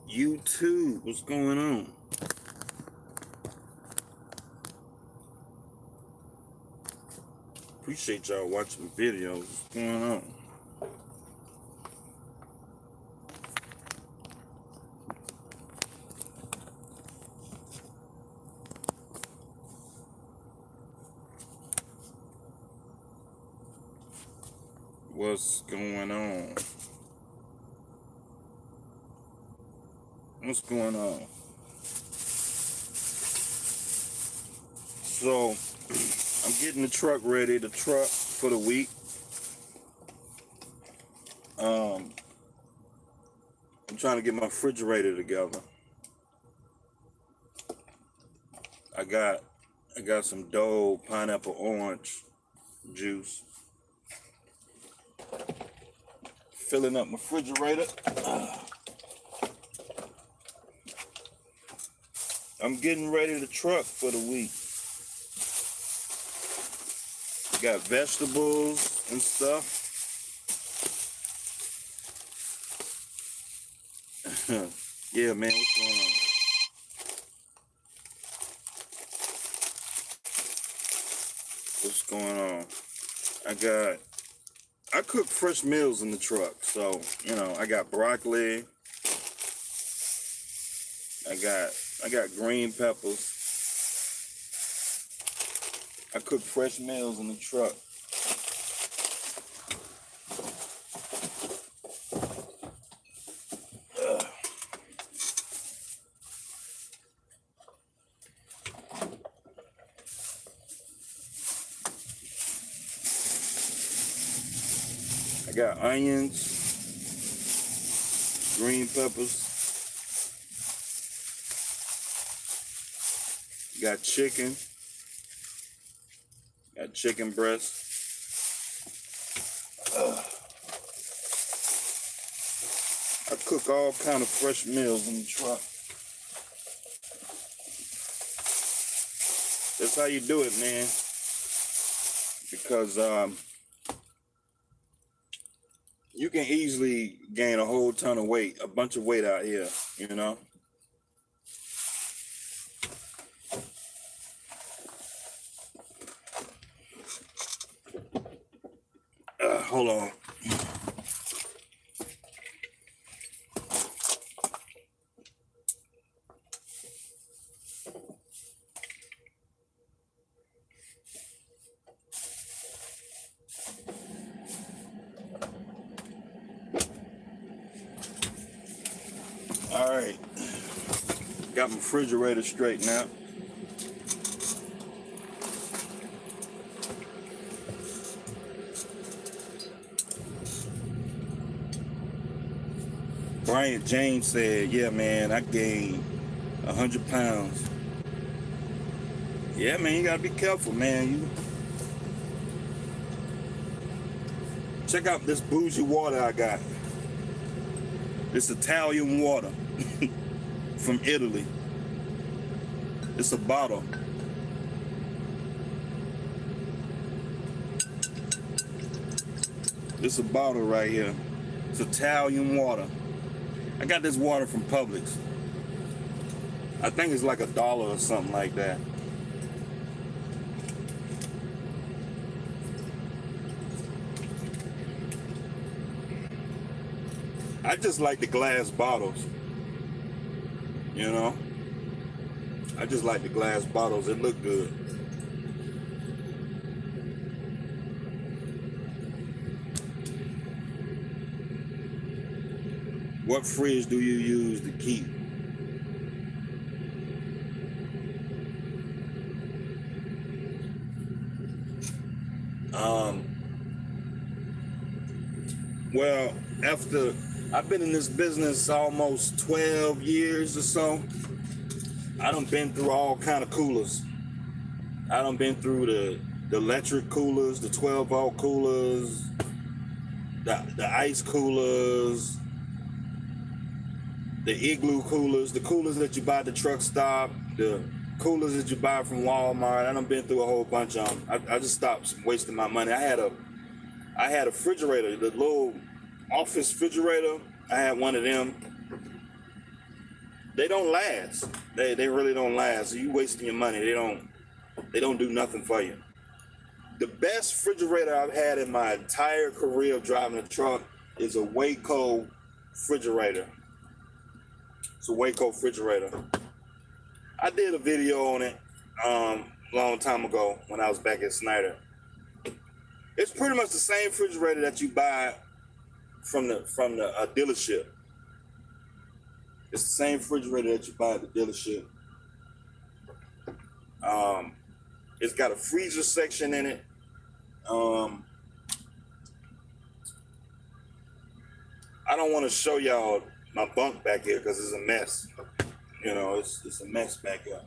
YouTube, what's going on? Appreciate y'all watching the videos. What's going on? What's going on? What's going on? So, I'm getting the truck ready, the truck for the week. I'm trying to get my refrigerator together. I got some Dole pineapple orange juice. Filling up my refrigerator. I'm getting ready the truck for the week. Got vegetables and stuff. Yeah, man, what's going on? What's going on? I cook fresh meals in the truck. So, I got broccoli. I got green peppers. I cook fresh meals in the truck. I got onions, green peppers, got chicken breast. I cook all kind of fresh meals in the truck. That's how you do it, man. Because you can easily gain a whole ton of weight, a bunch of weight out here, Hold on. All right. Got my refrigerator straight now. Brian James said, yeah, man, I gained 100 pounds. Yeah, man, you gotta be careful, man. Check out this bougie water I got. This Italian water from Italy. It's a bottle. It's a bottle right here. It's Italian water. I got this water from Publix. I think it's like $1 or something like that. I just like the glass bottles. I just like the glass bottles. It look good. What fridge do you use to keep? Well, after I've been in this business almost 12 years or so, I done been through all kind of coolers. I done been through the electric coolers, the 12-volt coolers, the ice coolers, the igloo coolers, the coolers that you buy at the truck stop, the coolers that you buy from Walmart. I done been through a whole bunch of them. I just stopped wasting my money. I had a refrigerator, the little office refrigerator. I had one of them. They don't last. They really don't last. So you wasting your money. They don't do nothing for you. The best refrigerator I've had in my entire career of driving a truck is a Waco refrigerator. It's a Waco refrigerator. I did a video on it long time ago when I was back at Snyder. It's pretty much the same refrigerator that you buy from the dealership. It's the same refrigerator that you buy at the dealership. It's got a freezer section in it. I don't want to show y'all my bunk back here because it's a mess. You know, it's a mess back here.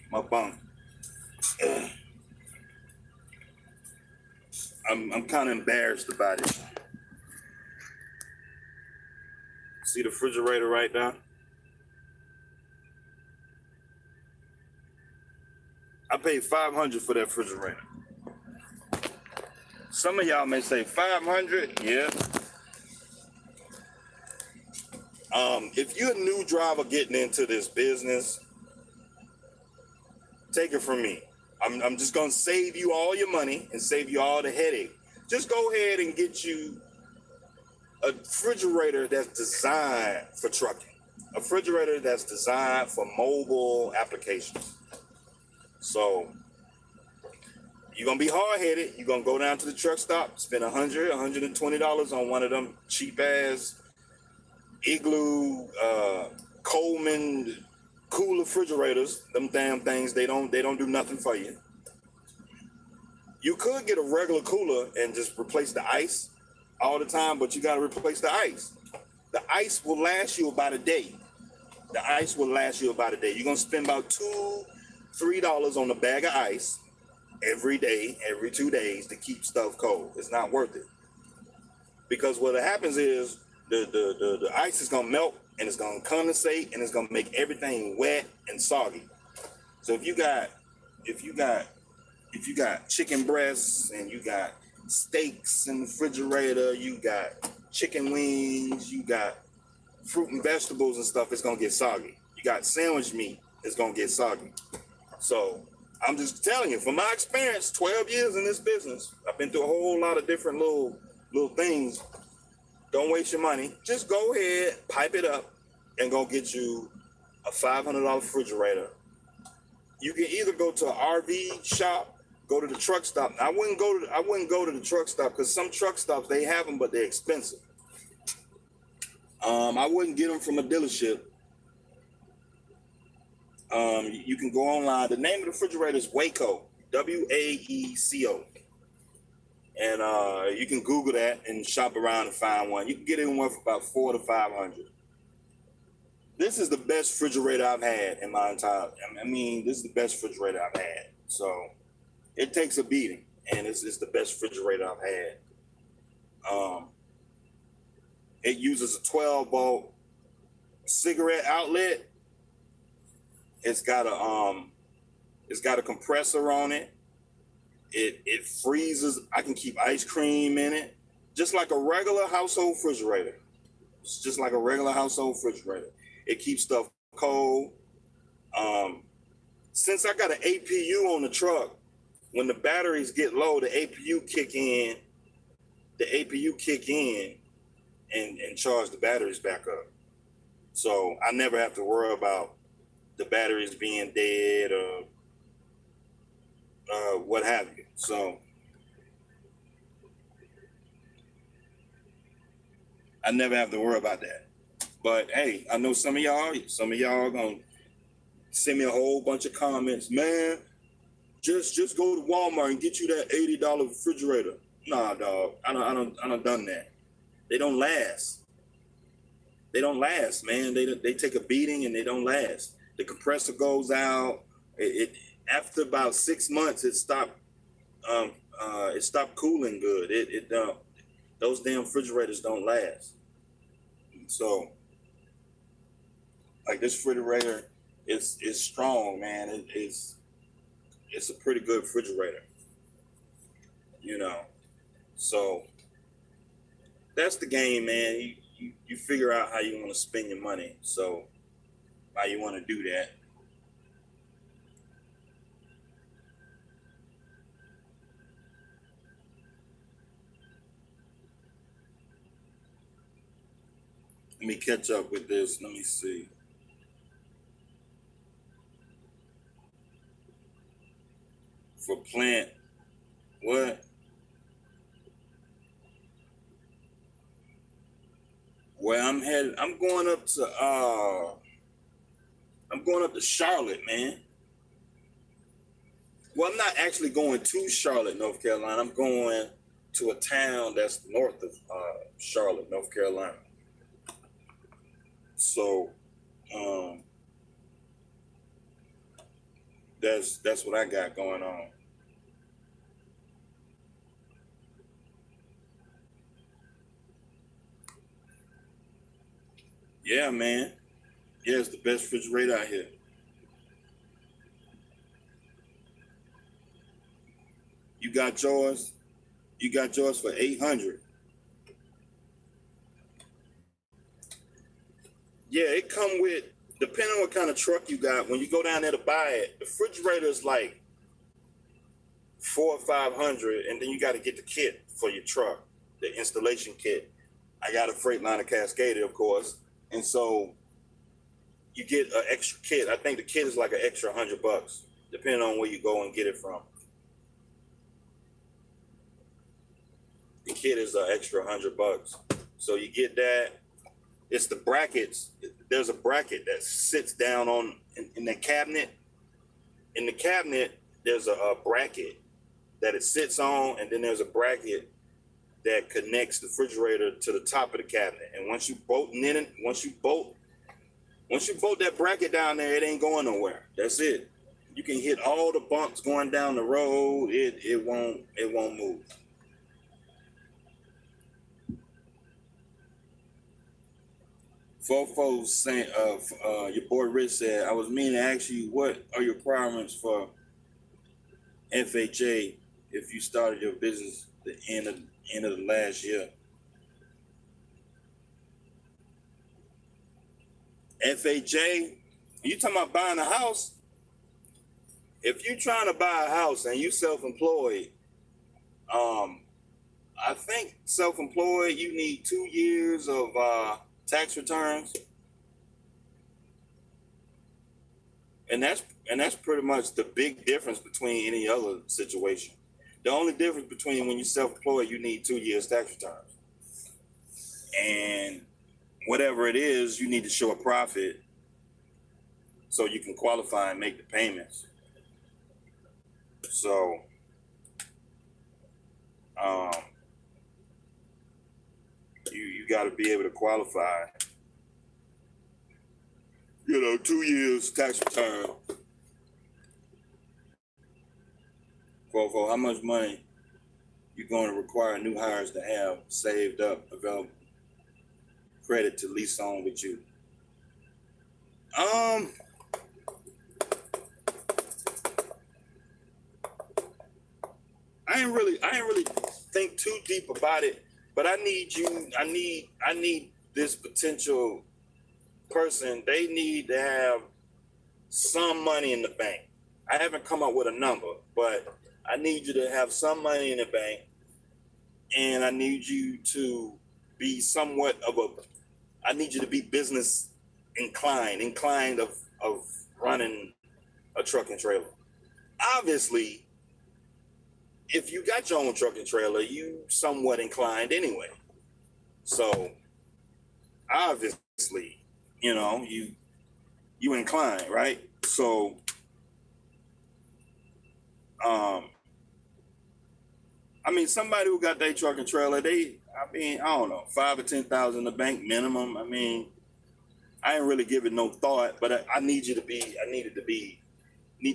My bunk. I'm kind of embarrassed about it. See the refrigerator right now? I paid $500 for that refrigerator. Some of y'all may say $500, yeah. If you're a new driver getting into this business, take it from me. I'm just gonna save you all your money and save you all the headache. Just go ahead and get you a refrigerator that's designed for trucking. A refrigerator that's designed for mobile applications. So you're gonna be hard-headed. You're gonna go down to the truck stop, spend $120 on one of them cheap ass Igloo, Coleman cool refrigerators. Them damn things, they don't do nothing for you. You could get a regular cooler and just replace the ice all the time, but you gotta replace the ice. The ice will last you about a day. The ice will last you about a day. You're gonna spend about $2-3 on a bag of ice every day, every 2 days to keep stuff cold. It's not worth it. Because what happens is the ice is gonna melt and it's gonna condensate and it's gonna make everything wet and soggy. So if you got chicken breasts and you got steaks in the refrigerator, you got chicken wings, you got fruit and vegetables and stuff, it's gonna get soggy. You got sandwich meat, it's gonna get soggy. So I'm just telling you, from my experience, 12 years in this business, I've been through a whole lot of different little things. Don't waste your money. Just go ahead, pipe it up, and go get you a $500 refrigerator. You can either go to an RV shop, go to the truck stop. I wouldn't go to the truck stop because some truck stops, they have them, but they're expensive. I wouldn't get them from a dealership. You can go online. The name of the refrigerator is Waco, WAECO. And you can Google that and shop around and find one. You can get in one for about $400 to $500. This is the best refrigerator I've had in my entire. I mean, this is the best refrigerator I've had. So it takes a beating, and it's the best refrigerator I've had. It uses a 12-volt cigarette outlet. It's got a compressor on it. It freezes. I can keep ice cream in it, just like a regular household refrigerator. It's just like a regular household refrigerator. It keeps stuff cold. Since I got an APU on the truck, when the batteries get low, the APU kick in. And charge the batteries back up. So I never have to worry about the batteries being dead or what have you. So I never have to worry about that. But hey, I know some of y'all gonna send me a whole bunch of comments. Man, just go to Walmart and get you that $80 refrigerator. Nah, dog, I don't done that. They don't last. They don't last, man. They take a beating and they don't last. The compressor goes out. It after about 6 months, it stopped cooling good. Those damn refrigerators don't last. So, like this refrigerator, it's strong, man. It's a pretty good refrigerator, you know. So that's the game, man. You figure out how you want to spend your money. So how you want to do that. Let me catch up with this. Let me see. For plant, what? Where I'm headed, I'm going up to Charlotte, man. Well, I'm not actually going to Charlotte, North Carolina. I'm going to a town that's north of Charlotte, North Carolina. So um, that's what I got going on. Yeah, man. Yeah, it's the best refrigerator out here. You got yours. You got yours for 800. Yeah, it come with, depending on what kind of truck you got. When you go down there to buy it, the refrigerator is like 400 or 500, and then you got to get the kit for your truck, the installation kit. I got a Freightliner Cascadia, of course, and so you get an extra kit. I think the kit is like an extra $100, depending on where you go and get it from. The kit is an extra $100, so you get that. It's the brackets. There's a bracket that sits down in the cabinet. In the cabinet, there's a bracket that it sits on, and then there's a bracket that connects the refrigerator to the top of the cabinet. And once you bolt that bracket down there, it ain't going nowhere. That's it. You can hit all the bumps going down the road. It won't move. Fofo saying, your boy Rich said, I was meaning to ask you, what are your requirements for FHA if you started your business the end of the last year? FHA, you talking about buying a house? If you're trying to buy a house and you self-employed, I think self-employed, you need 2 years of tax returns, and that's pretty much the big difference between any other situation. The only difference between when you're self-employed, you need 2 years tax returns, and whatever it is, you need to show a profit so you can qualify and make the payments. So you got to be able to qualify. 2 years tax return. For how much money you're going to require new hires to have saved up, available credit to lease on with you? I ain't really think too deep about it, but I need this potential person. They need to have some money in the bank. I haven't come up with a number, but I need you to have some money in the bank, and I need you to be I need you to be business inclined of running a truck and trailer. Obviously, if you got your own truck and trailer, you somewhat inclined anyway. So obviously, you inclined, right? So somebody who got their truck and trailer, I don't know, 5 or 10,000 in the bank minimum. I ain't really giving no thought, but I need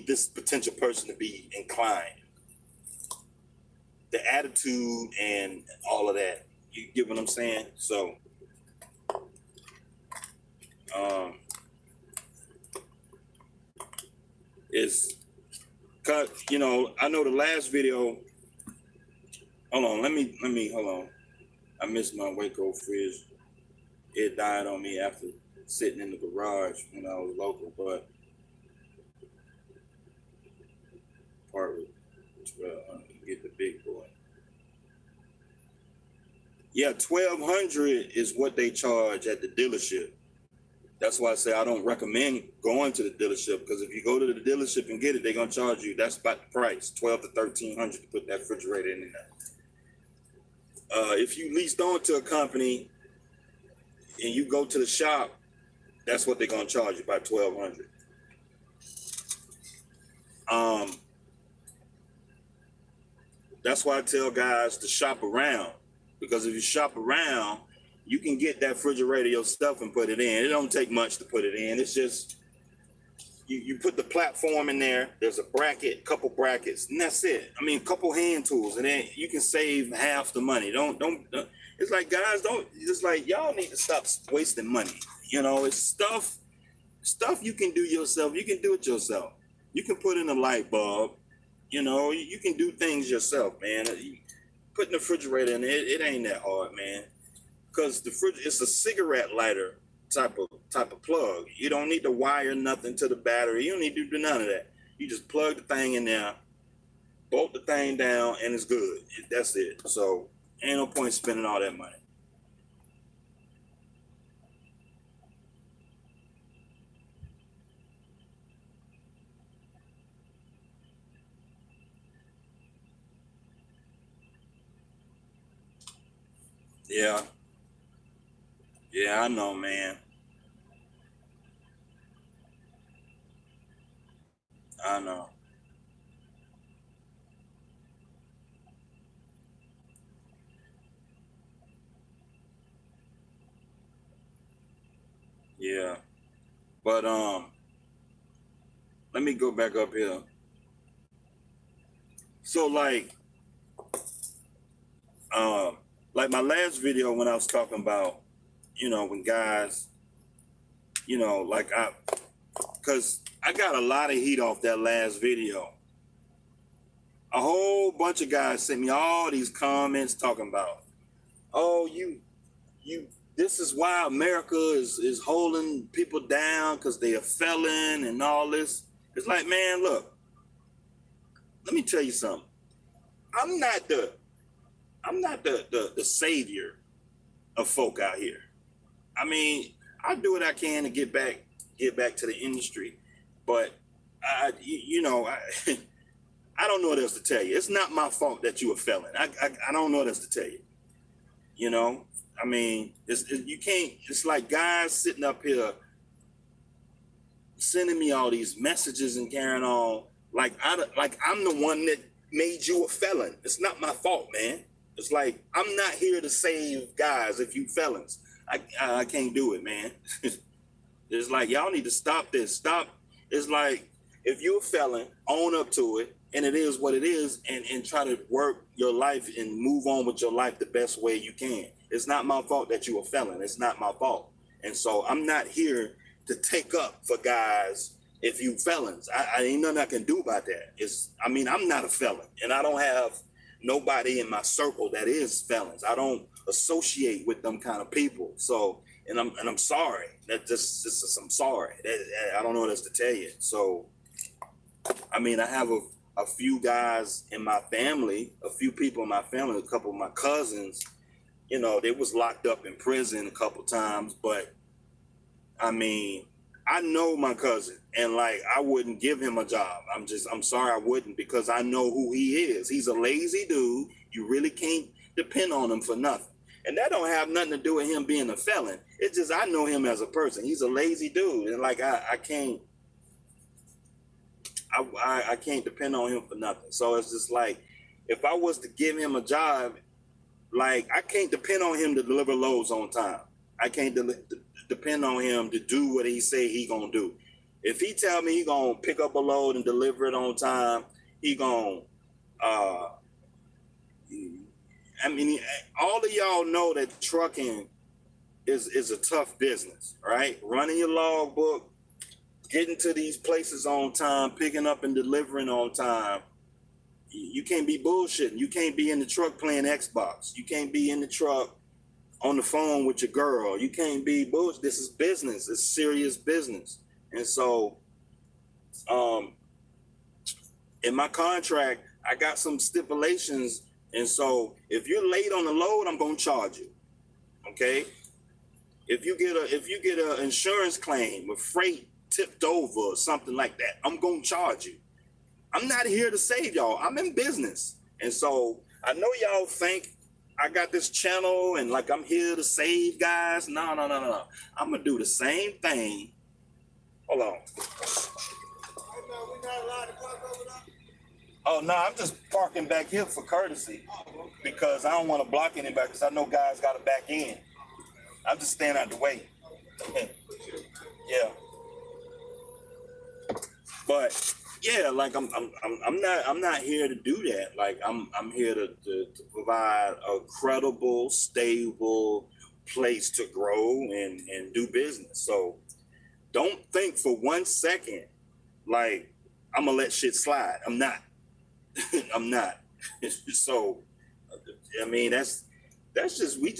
this potential person to be inclined. The attitude and all of that. You get what I'm saying? So, Is cut. You know, I know the last video. Hold on, let me hold on. I missed my Waco fridge. It died on me after sitting in the garage when I was local, but part with 1200 get the big boy. Yeah, 1,200 is what they charge at the dealership. That's why I say I don't recommend going to the dealership, because if you go to the dealership and get it, they're gonna charge you. That's about the price, 12 to 1,300 to put that refrigerator in there. If you leased on to a company and you go to the shop, that's what they're gonna charge you, about 1,200. That's why I tell guys to shop around, because if you shop around, you can get that refrigerator yourself and put it in. It don't take much to put it in. It's just you put the platform in there. There's a bracket, couple brackets, and that's it. I mean, a couple hand tools, and then you can save half the money. Don't. It's like, guys, don't. It's like, y'all need to stop wasting money. You know, it's stuff you can do yourself. You can do it yourself. You can put in a light bulb. You know, you can do things yourself, man. Putting the refrigerator in it ain't that hard, man. Because the fridge, it's a cigarette lighter type of plug. You don't need to wire nothing to the battery. You don't need to do none of that. You just plug the thing in there, bolt the thing down, and it's good. That's it. So ain't no point spending all that money. Yeah. Yeah, I know, man. I know. Yeah. But let me go back up here. So like my last video when I was talking about, you know, when guys, you know, because I got a lot of heat off that last video. A whole bunch of guys sent me all these comments talking about, oh, you, this is why America is holding people down because they are felon and all this. It's like, man, look, let me tell you something. I'm not the savior of folk out here. I mean, I do what I can to get back to the industry, but I don't know what else to tell you. It's not my fault that you a felon. I don't know what else to tell you. You know, I mean, you can't. It's like guys sitting up here sending me all these messages and carrying on like I'm the one that made you a felon. It's not my fault, man. It's like, I'm not here to save guys if you felons. I can't do it, man. It's like, y'all need to stop this. Stop. It's like, if you're a felon, own up to it, and it is what it is, and try to work your life and move on with your life the best way you can. It's not my fault that you're a felon. It's not my fault. And so I'm not here to take up for guys if you felons. I ain't nothing I can do about that. I'm not a felon, and I don't have nobody in my circle that is felons. I don't associate with them kind of people. So, and I'm sorry. I'm sorry. I don't know what else to tell you. So, I mean, I have a few guys in my family, a few people in my family, a couple of my cousins, you know, they was locked up in prison a couple times, but I mean, I know my cousin, and like, I wouldn't give him a job. I'm sorry, I wouldn't, because I know who he is. He's a lazy dude. You really can't depend on him for nothing. And that don't have nothing to do with him being a felon. It's just, I know him as a person. He's a lazy dude. And like, I can't depend on him for nothing. So it's just like, if I was to give him a job, like, I can't depend on him to deliver loads on time. I can't depend on him to do what he say he gonna do. If he tell me he gonna pick up a load and deliver it on time, he gonna, I mean, all of y'all know that trucking is a tough business, right? Running your logbook, getting to these places on time, picking up and delivering on time. You can't be bullshitting. You can't be in the truck playing Xbox. You can't be in the truck on the phone with your girl. You can't be bullshit. This is business. It's serious business. And so, in my contract, I got some stipulations. And so, if you're late on the load, I'm gonna charge you. Okay. If you get an insurance claim with freight tipped over or something like that, I'm gonna charge you. I'm not here to save y'all. I'm in business. And so I know y'all think I got this channel and like I'm here to save guys. No. I'm gonna do the same thing. Hold on. Oh no, I'm just parking back here for courtesy because I don't want to block anybody because I know guys got to back in. I'm just staying out the way. Yeah. But yeah, like I'm not here to do that. Like I'm here to provide a credible, stable place to grow and do business. So don't think for 1 second like I'm gonna let shit slide. I'm not. I'm not. So I mean that's just we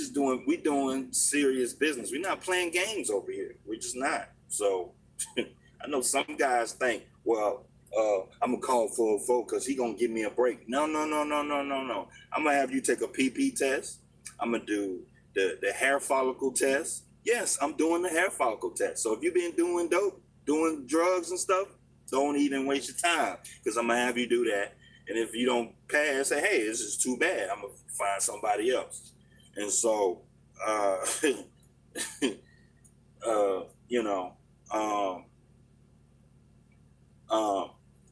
doing serious business. We're not playing games over here. We're just not. So I know some guys think, well, I'm gonna call 404 because he gonna give me a break. No. I'm gonna have you take a PP test. I'm gonna do the hair follicle test. Yes, I'm doing the hair follicle test. So if you've been doing dope, doing drugs and stuff, don't even waste your time because I'm gonna have you do that. And if you don't pass, say, hey, this is too bad. I'm gonna find somebody else. And so,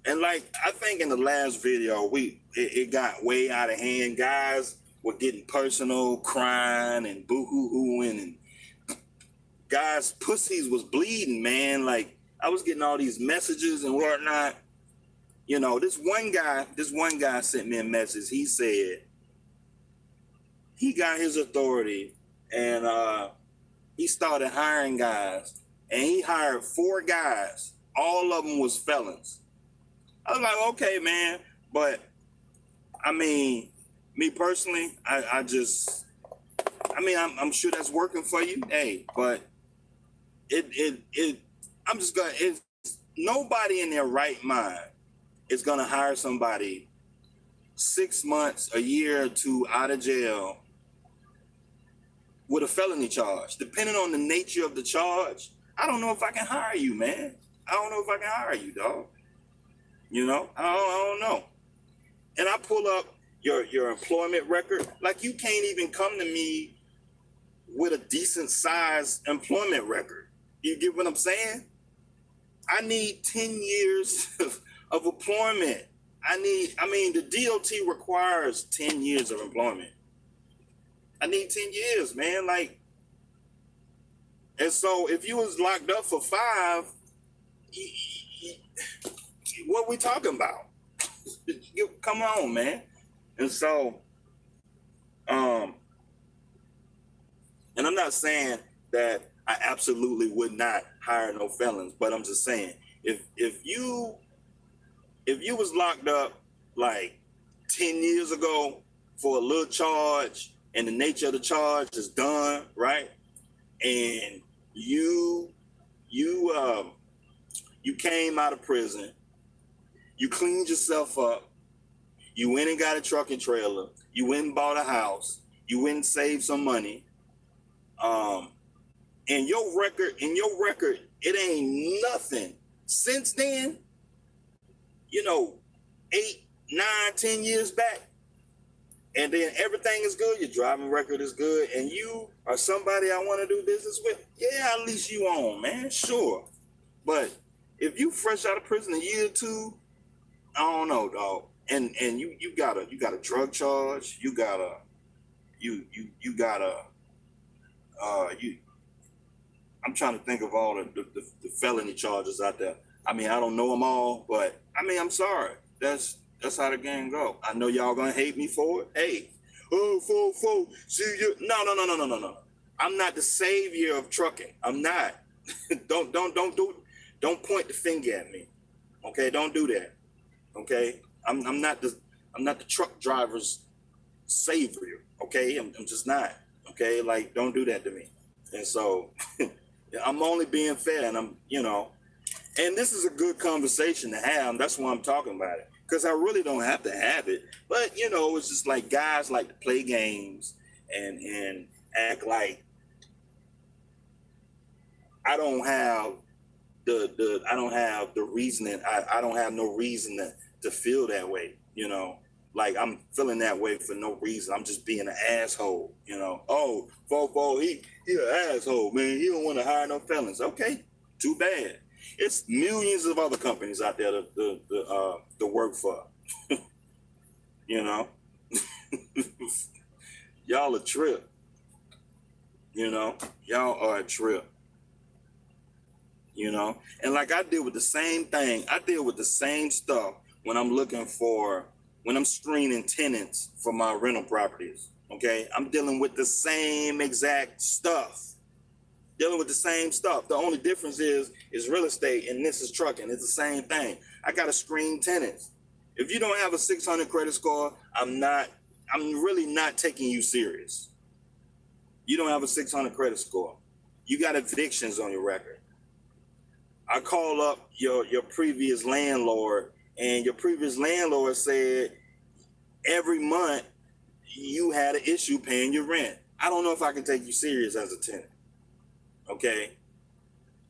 and like I think in the last video, it got way out of hand. Guys were getting personal, crying and boo-hoo-hooing, and guys' pussies was bleeding, man. Like I was getting all these messages and whatnot. You know, this one guy sent me a message. He said he got his authority and he started hiring guys, and he hired 4 guys. All of them was felons. I was like, okay, man, but I mean, me personally, I'm sure that's working for you, hey, but it's nobody in their right mind is gonna hire somebody 6 months, a year or 2 out of jail with a felony charge. Depending on the nature of the charge, I don't know if I can hire you, man. I don't know if I can hire you, dog. You know, I don't know. And I pull up your employment record. Like you can't even come to me with a decent size employment record. You get what I'm saying? I need 10 years of employment. The DOT requires 10 years of employment. I need 10 years, man. Like, and so if you was locked up for 5, what we talking about? Come on, man. And so, and I'm not saying that I absolutely would not hire no felons, but I'm just saying if you was locked up like 10 years ago for a little charge and the nature of the charge is done, right? And you came out of prison, you cleaned yourself up, you went and got a truck and trailer, you went and bought a house, you went and saved some money, and your record, it ain't nothing since then, 8, 9, 10 years back, and then everything is good, your driving record is good, and you are somebody I want to do business with, yeah, at least you on, man, sure. But if you fresh out of prison a year or 2, I don't know, dog. And you got a drug charge, I'm trying to think of all the felony charges out there. I mean, I don't know them all, but I mean, I'm sorry. That's how the game go. I know y'all gonna hate me for it. Hey, see you. No. I'm not the savior of trucking. I'm not. Don't do. Don't point the finger at me. Okay, don't do that. Okay, I'm not the truck driver's savior. Okay, I'm just not. Okay, like don't do that to me. And so I'm only being fair, and and this is a good conversation to have. That's why I'm talking about it, because I really don't have to have it. But it's just like guys like to play games and act like I don't have the reasoning. I don't have no reason to feel that way. Like I'm feeling that way for no reason. I'm just being an asshole. Oh, Fofo, he an asshole, man. He don't want to hire no felons. Okay, too bad. It's millions of other companies out there to work for. Y'all a trip. Y'all are a trip. And like I deal with the same thing. I deal with the same stuff when I'm screening tenants for my rental properties. Okay, I'm dealing with the same exact stuff. The only difference is real estate and this is trucking. It's the same thing. I got to screen tenants. If you don't have a 600 credit score, I'm really not taking you serious. You don't have a 600 credit score. You got evictions on your record. I call up your previous landlord, and your previous landlord said every month you had an issue paying your rent. I don't know if I can take you serious as a tenant. Okay?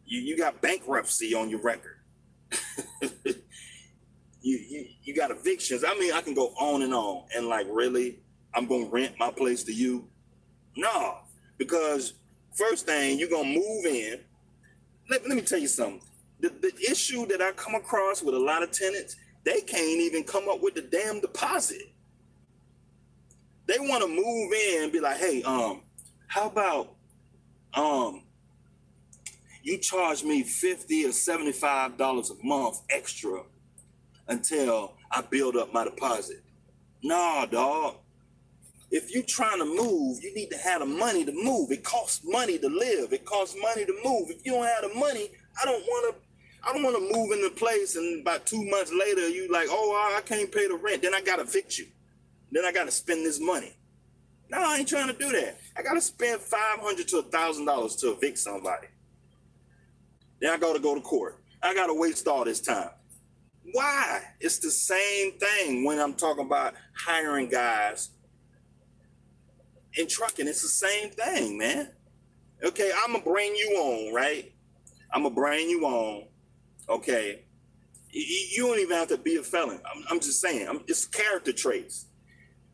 You got bankruptcy on your record. You got evictions. I mean, I can go on and on. And like, really? I'm going to rent my place to you? No. Because first thing, you're going to move in. Let me tell you something. The issue that I come across with a lot of tenants, they can't even come up with the damn deposit. They want to move in and be like, hey, how about you charge me $50 or $75 a month extra until I build up my deposit? Nah, dog. If you trying to move, you need to have the money to move. It costs money to live. It costs money to move. If you don't have the money, I don't want to move into place and about 2 months later, you like, oh, I can't pay the rent. Then I got to evict you. Then I got to spend this money. No, I ain't trying to do that. I got to spend $500 to $1,000 to evict somebody. Then I got to go to court. I got to waste all this time. Why? It's the same thing when I'm talking about hiring guys in trucking. It's the same thing, man. Okay, I'm going to bring you on, right? I'm going to bring you on. Okay. You don't even have to be a felon. I'm just saying, it's character traits.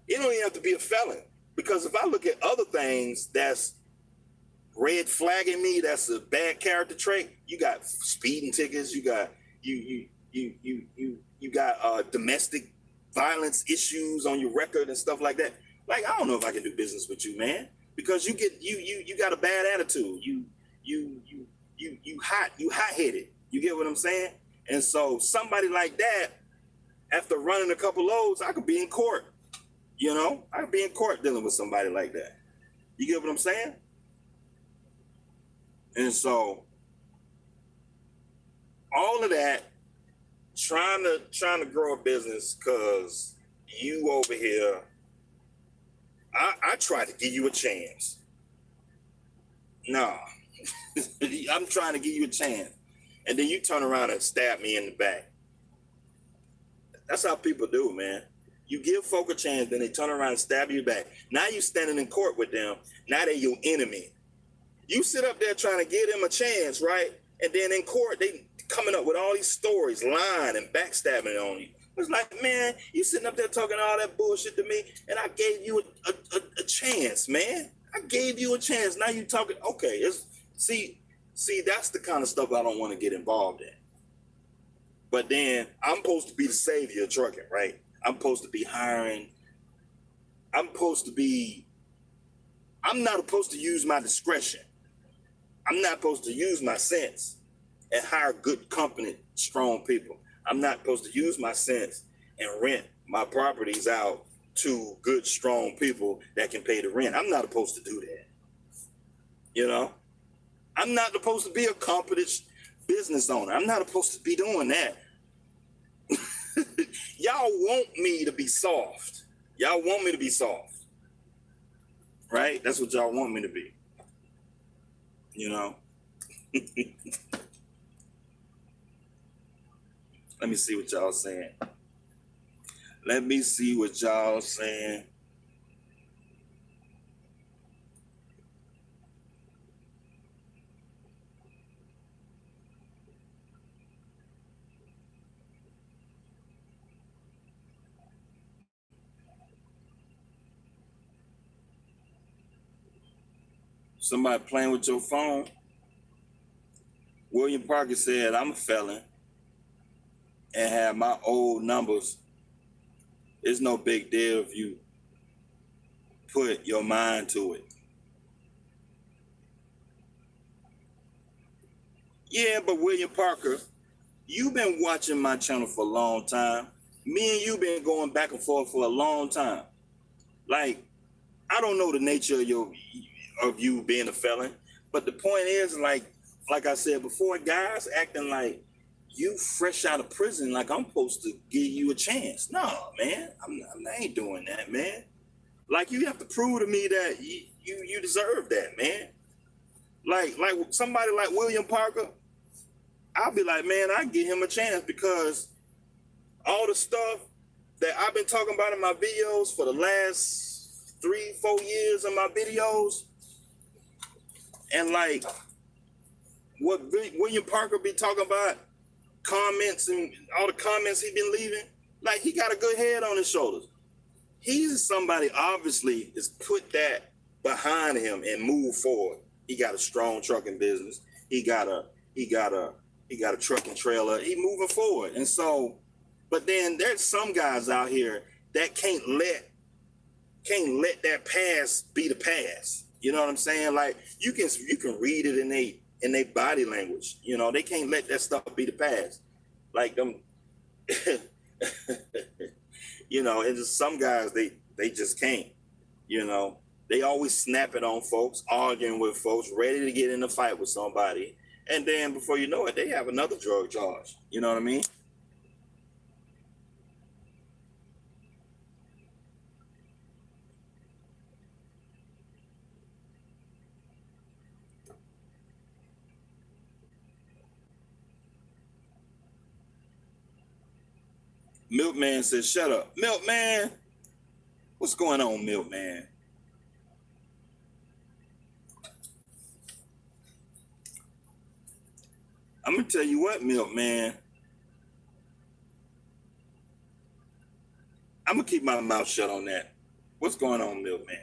You don't even have to be a felon. Because if I look at other things that's red flagging me, that's a bad character trait. You got speeding tickets. You got you got domestic violence issues on your record and stuff like that. Like, I don't know if I can do business with you, man, because you got a bad attitude. You hot-headed. You get what I'm saying? And so somebody like that, after running a couple loads, I could be in court. I could be in court dealing with somebody like that. You get what I'm saying? And so all of that, trying to grow a business because you over here, I tried to give you a chance. No, I'm trying to give you a chance. And then you turn around and stab me in the back. That's how people do, man. You give folk a chance, then they turn around and stab you back. Now you standing in court with them. Now they're your enemy. You sit up there trying to give them a chance, right? And then in court, they coming up with all these stories, lying and backstabbing on you. It's like, man, you sitting up there talking all that bullshit to me, and I gave you a chance, man. I gave you a chance. Now you talking, okay. See, that's the kind of stuff I don't want to get involved in. But then I'm supposed to be the savior of trucking, right? I'm supposed to be hiring. I'm not supposed to use my discretion. I'm not supposed to use my sense and hire good, competent, strong people. I'm not supposed to use my sense and rent my properties out to good, strong people that can pay the rent. I'm not supposed to do that. I'm not supposed to be a competent, business owner. I'm not supposed to be doing that. Y'all want me to be soft. Y'all want me to be soft. Right? That's what y'all want me to be. You know? Let me see what y'all saying. Let me see what y'all saying. Somebody playing with your phone. William Parker said, I'm a felon and have my old numbers. It's no big deal if you put your mind to it. Yeah, but William Parker, you've been watching my channel for a long time. Me and you been going back and forth for a long time. Like, I don't know the nature of you being a felon, but the point is, like I said before, guys acting like you fresh out of prison, like I'm supposed to give you a chance. No, man, I ain't doing that, man. Like, you have to prove to me that you deserve that, man. Like somebody like William Parker, I'll be like, man, I give him a chance because all the stuff that I've been talking about in my videos for the last 3-4 years in my videos, and like what William Parker be talking about, comments and all the comments he been leaving, like he got a good head on his shoulders. He's somebody obviously is put that behind him and move forward. He got a strong trucking business. He got a trucking trailer. He moving forward. And so, but then there's some guys out here that can't let that past be the past. You know what I'm saying? Like you can read it in they body language. You know, they can't let that stuff be the past. Like them, you know, and just some guys they just can't. You know, they always snapping on folks, arguing with folks, ready to get in a fight with somebody. And then before you know it, they have another drug charge. You know what I mean? Milkman says, shut up. Milkman, what's going on, Milkman? I'm going to tell you what, Milkman. I'm going to keep my mouth shut on that. What's going on, Milkman?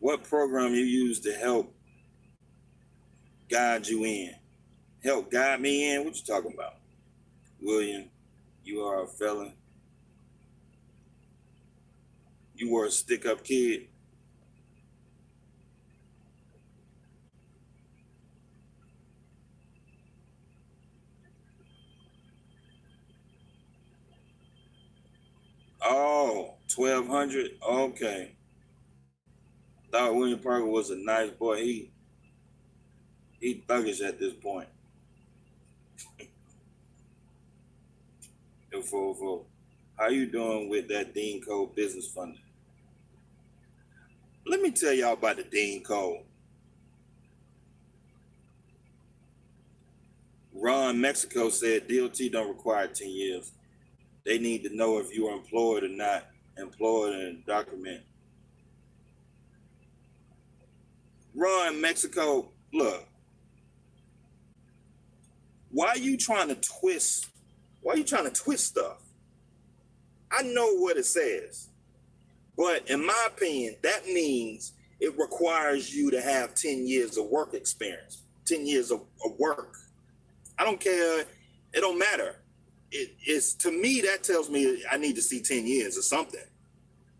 What program you use to help guide you in? Help guide me in? What you talking about? William, you are a felon. You were a stick-up kid. Oh, 1,200? Okay. Thought William Parker was a nice boy. He thuggish at this point. How you doing with that Dean Code business funding? Let me tell y'all about the Dean Code. Ron Mexico said DOT don't require 10 years. They need to know if you are employed or not employed and document. Ron Mexico, look. Why are you trying to twist? Why are you trying to twist stuff? I know what it says. But in my opinion, that means it requires you to have 10 years of work experience, 10 years of work. I don't care. It don't matter. It's to me, that tells me I need to see 10 years or something.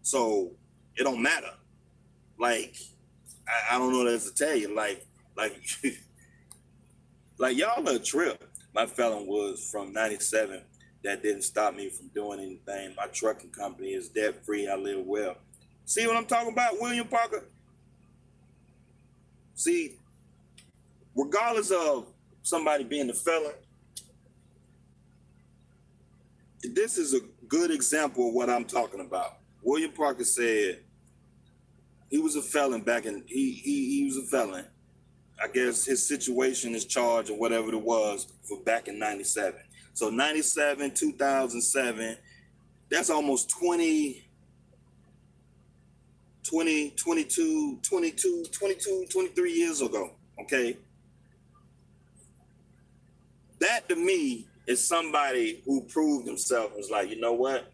So it don't matter. Like, I don't know what else to tell you. Like y'all are a trip. My felon was from 97. That didn't stop me from doing anything. My trucking company is debt free. I live well. See what I'm talking about, William Parker? See, regardless of somebody being a felon, this is a good example of what I'm talking about. William Parker said he was a felon back in he was a felon. I guess his situation, his charge, or whatever it was for back in 97. So 97, 2007, that's almost 20, 22, 23 years ago, okay? That to me is somebody who proved himself and was like, you know what?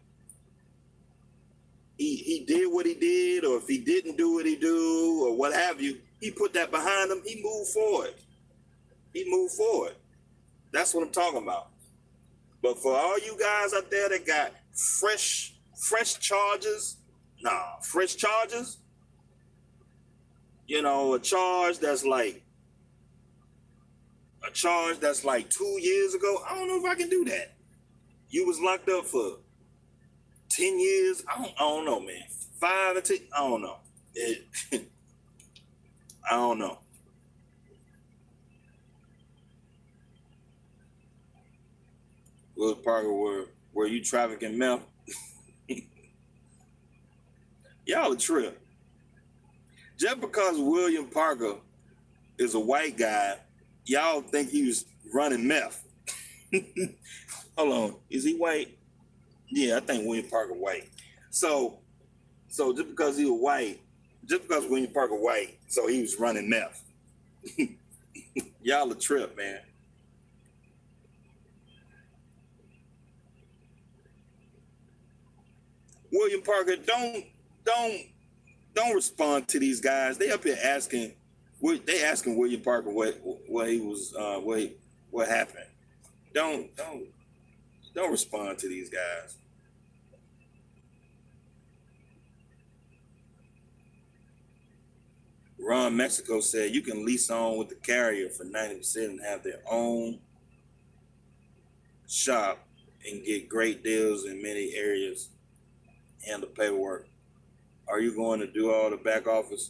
He did what he did, or if he didn't do what he do, or what have you, he put that behind him. He moved forward. That's what I'm talking about. But for all you guys out there that got fresh charges, fresh charges, you know, a charge that's like 2 years ago, I don't know if I can do that. You was locked up for 10 years. I don't know, man. 5 or 10, I don't know. I don't know. Will Parker, were you trafficking meth? Y'all a trip. Just because William Parker is a white guy, y'all think he was running meth. Hold on, is he white? Yeah, I think William Parker white. So just because he was white, just because William Parker white, so he was running meth. Y'all a trip, man. William Parker, don't respond to these guys. They up here asking William Parker what he was what happened. Don't respond to these guys. Ron Mexico said you can lease on with the carrier for 90% and have their own shop and get great deals in many areas. Handle paperwork. Are you going to do all the back office?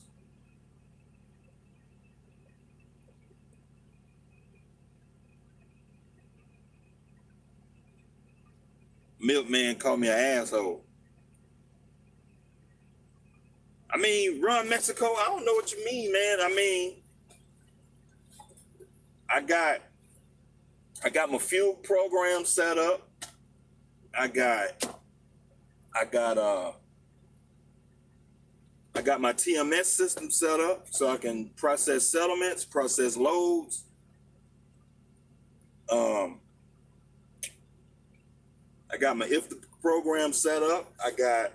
Milkman called me an asshole. I mean, Run Mexico, I don't know what you mean, man. I mean, I got my fuel program set up. I got my TMS system set up so I can process settlements, process loads. I got my IFTA program set up. I got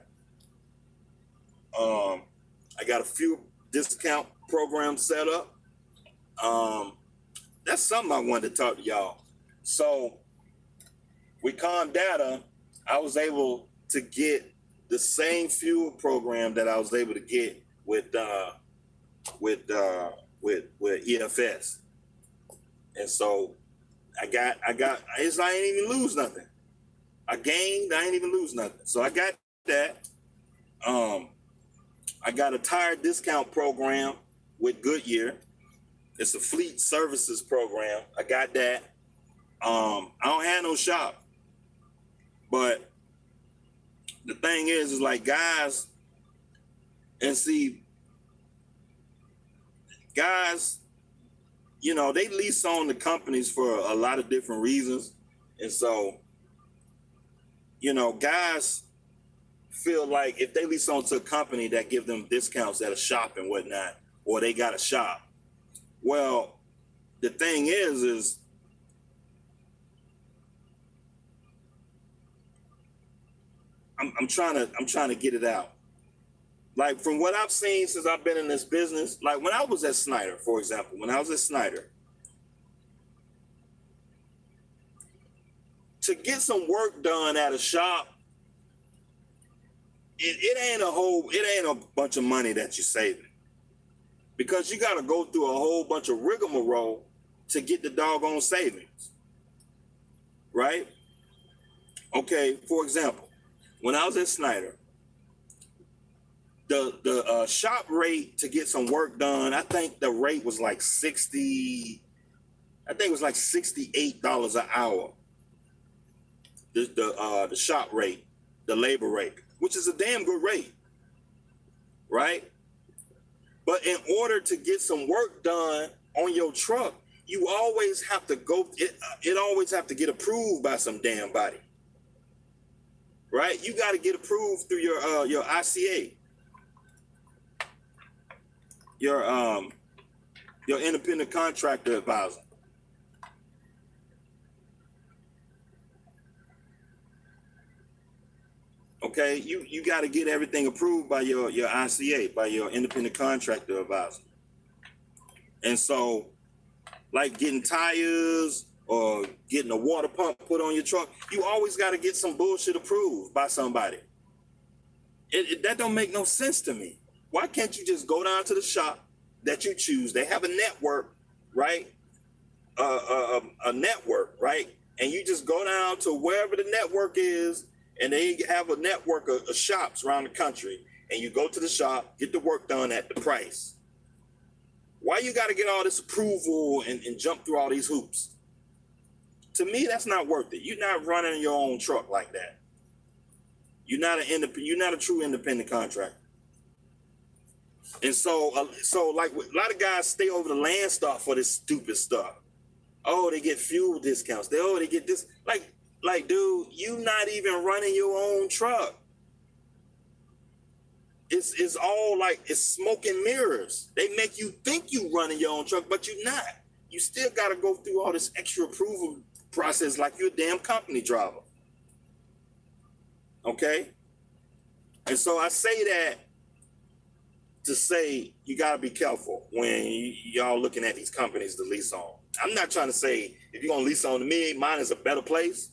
a fuel discount program set up. That's something I wanted to talk to y'all. So with Comdata, I was able to get the same fuel program that I was able to get with EFS. And so I got it's I ain't even lose nothing. I gained, I ain't even lose nothing. So I got that. I got a tire discount program with Goodyear. It's a fleet services program. I got that. I don't have no shop. But the thing is like guys, and see, guys, you know, they lease on the companies for a lot of different reasons. And so, you know, guys feel like if they lease on to a company that give them discounts at a shop and whatnot, or they got a shop. Well, the thing is I'm trying to get it out. Like from what I've seen since I've been in this business, like when I was at Snyder, for example, to get some work done at a shop, it ain't a bunch of money that you're saving, because you got to go through a whole bunch of rigmarole to get the doggone savings, right? Okay, for example, when I was at Snyder, The shop rate to get some work done, I think the rate was like 60. I think it was like $68 an hour. The shop rate, the labor rate, which is a damn good rate, right? But in order to get some work done on your truck, you always have to go. It always have to get approved by some damn body, right? You got to get approved through your ICA, your independent contractor advisor. Okay, you got to get everything approved by your ICA, by your independent contractor advisor. And so, like getting tires or getting a water pump put on your truck, you always got to get some bullshit approved by somebody. That don't make no sense to me. Why can't you just go down to the shop that you choose? They have a network, right? A network, right? And you just go down to wherever the network is, and they have a network of shops around the country, and you go to the shop, get the work done at the price. Why you got to get all this approval and jump through all these hoops? To me, that's not worth it. You're not running your own truck like that. You're not a true independent contractor. And so like a lot of guys stay over the Landstar for this stupid stuff. Oh, they get fuel discounts. They get this. Like, dude, you not even running your own truck. It's all like, it's smoke and mirrors. They make you think you running your own truck, but you're not. You still got to go through all this extra approval process like you're a damn company driver. Okay? And so I say that to say you got to be careful when y'all looking at these companies to lease on. I'm not trying to say if you're going to lease on to me, mine is a better place.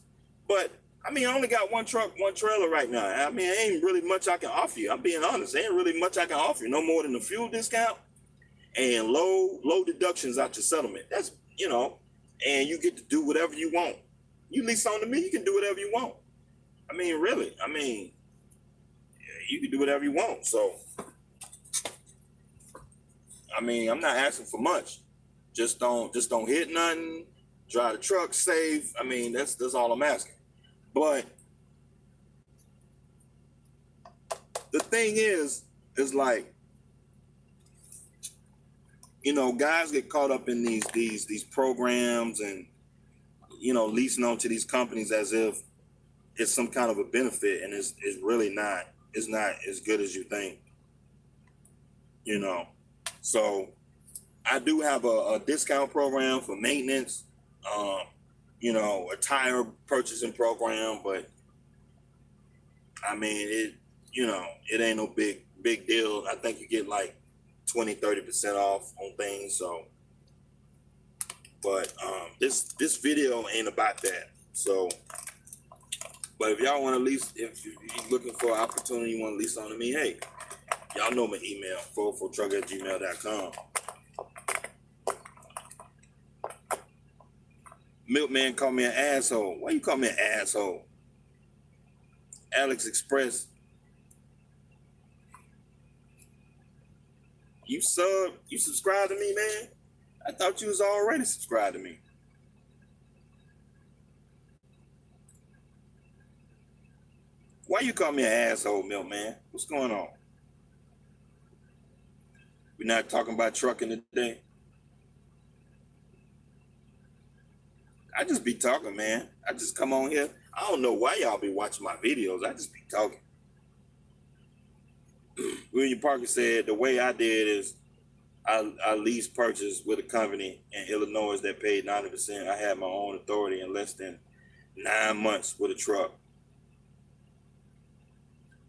But, I mean, I only got one truck, one trailer right now. I mean, ain't really much I can offer you. I'm being honest. Ain't really much I can offer you. No more than the fuel discount and low deductions out your settlement. That's, and you get to do whatever you want. You lease on to me, you can do whatever you want. I mean, really. I mean, you can do whatever you want. So, I mean, I'm not asking for much. Just don't hit nothing. Drive the truck safe. I mean, that's all I'm asking. But the thing is like, guys get caught up in these programs and, leasing onto these companies as if it's some kind of a benefit, and it's really not. It's not as good as you think. So I do have a discount program for maintenance. A tire purchasing program, but I mean, it ain't no big deal. I think you get like 20-30% off on things. So, but this video ain't about that. So, but if y'all want to lease, if you're looking for an opportunity, you want to lease on to me, hey, y'all know my email, 404truck@gmail.com. Milkman called me an asshole. Why you call me an asshole? Alex Express. You subscribe to me, man? I thought you was already subscribed to me. Why you call me an asshole, Milkman? What's going on? We're not talking about trucking today. I just be talking, man. I just come on here. I don't know why y'all be watching my videos. I just be talking. William Parker said the way I did is I lease purchase with a company in Illinois that paid 90%. I had my own authority in less than 9 months with a truck.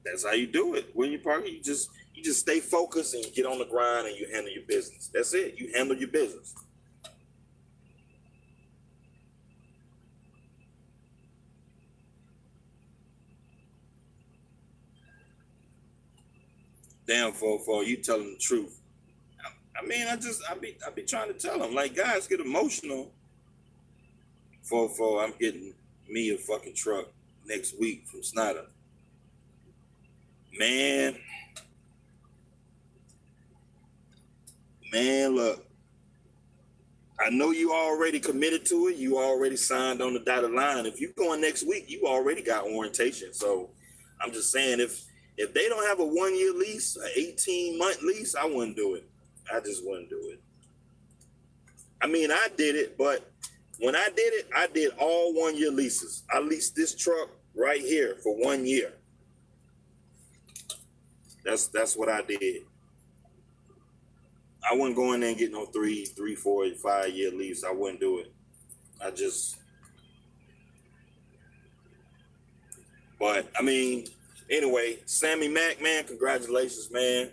That's how you do it, William Parker. You just stay focused and you get on the grind and you handle your business. That's it. You handle your business. Damn, for you telling the truth. I mean, I be trying to tell them, like, guys get emotional for I'm getting me a fucking truck next week from Snyder. Man, Man, look, I know you already committed to it. You already signed on the dotted line. If you going next week, you already got orientation. So I'm just saying, if they don't have a 1 year lease, an 18-month lease, I wouldn't do it. I just wouldn't do it. I mean, I did it, but when I did it, I did all 1 year leases. I leased this truck right here for 1 year. That's what I did. I wouldn't go in there and get no 3, 4, 5 year lease. I wouldn't do it. But I mean, anyway, Sammy Mack, man, congratulations, man.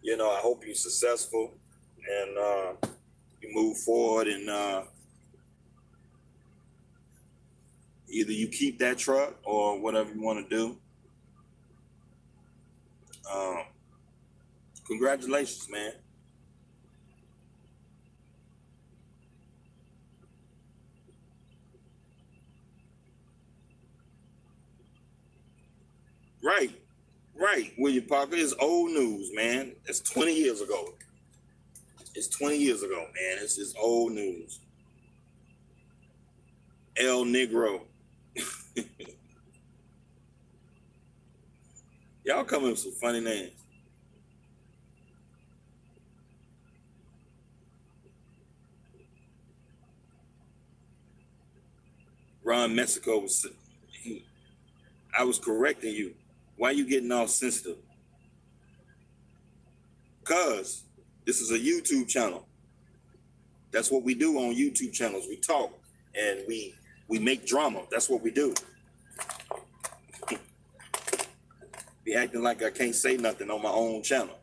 You know, I hope you're successful and you move forward and either you keep that truck or whatever you want to do. Congratulations, man. Right, William Parker. It's old news, man. It's 20 years ago. It's 20 years ago, man. It's old news. El Negro. Y'all come up with some funny names. Ron Mexico was, I was correcting you. Why you getting all sensitive? Cause this is a YouTube channel. That's what we do on YouTube channels. We talk and we make drama. That's what we do. Be acting like I can't say nothing on my own channel.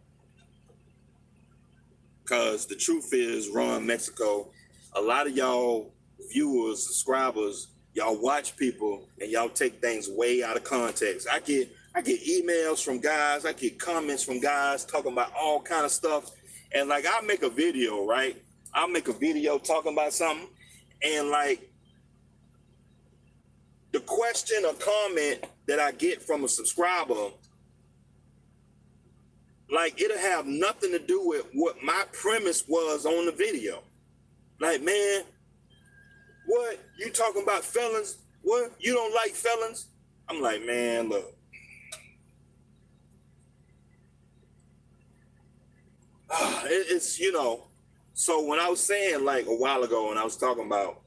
Cause the truth is, Ron Mexico, a lot of y'all viewers, subscribers, y'all watch people and y'all take things way out of context. I get emails from guys, I get comments from guys talking about all kind of stuff. And like, I'll make a video, right? I'll make a video talking about something. And like, the question or comment that I get from a subscriber, like, it'll have nothing to do with what my premise was on the video. Like, man, what? You talking about felons? What? You don't like felons? I'm like, man, look. It's, you know, so when I was saying like a while ago, when I was talking about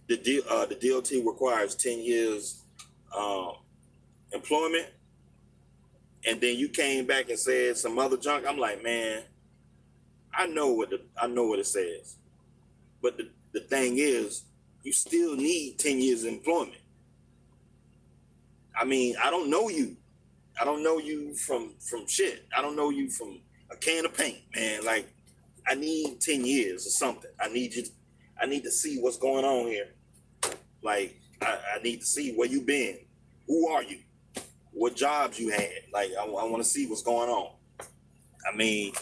the DOT requires 10 years employment, and then you came back and said some other junk, I'm like, man, I know what it says. But the thing is, you still need 10 years employment. I mean, I don't know you. I don't know you from shit. I don't know you from a can of paint, man. Like, I need 10 years or something. I need to see what's going on here. Like, I need to see where you been. Who are you? What jobs you had? Like, I want to see what's going on. I mean,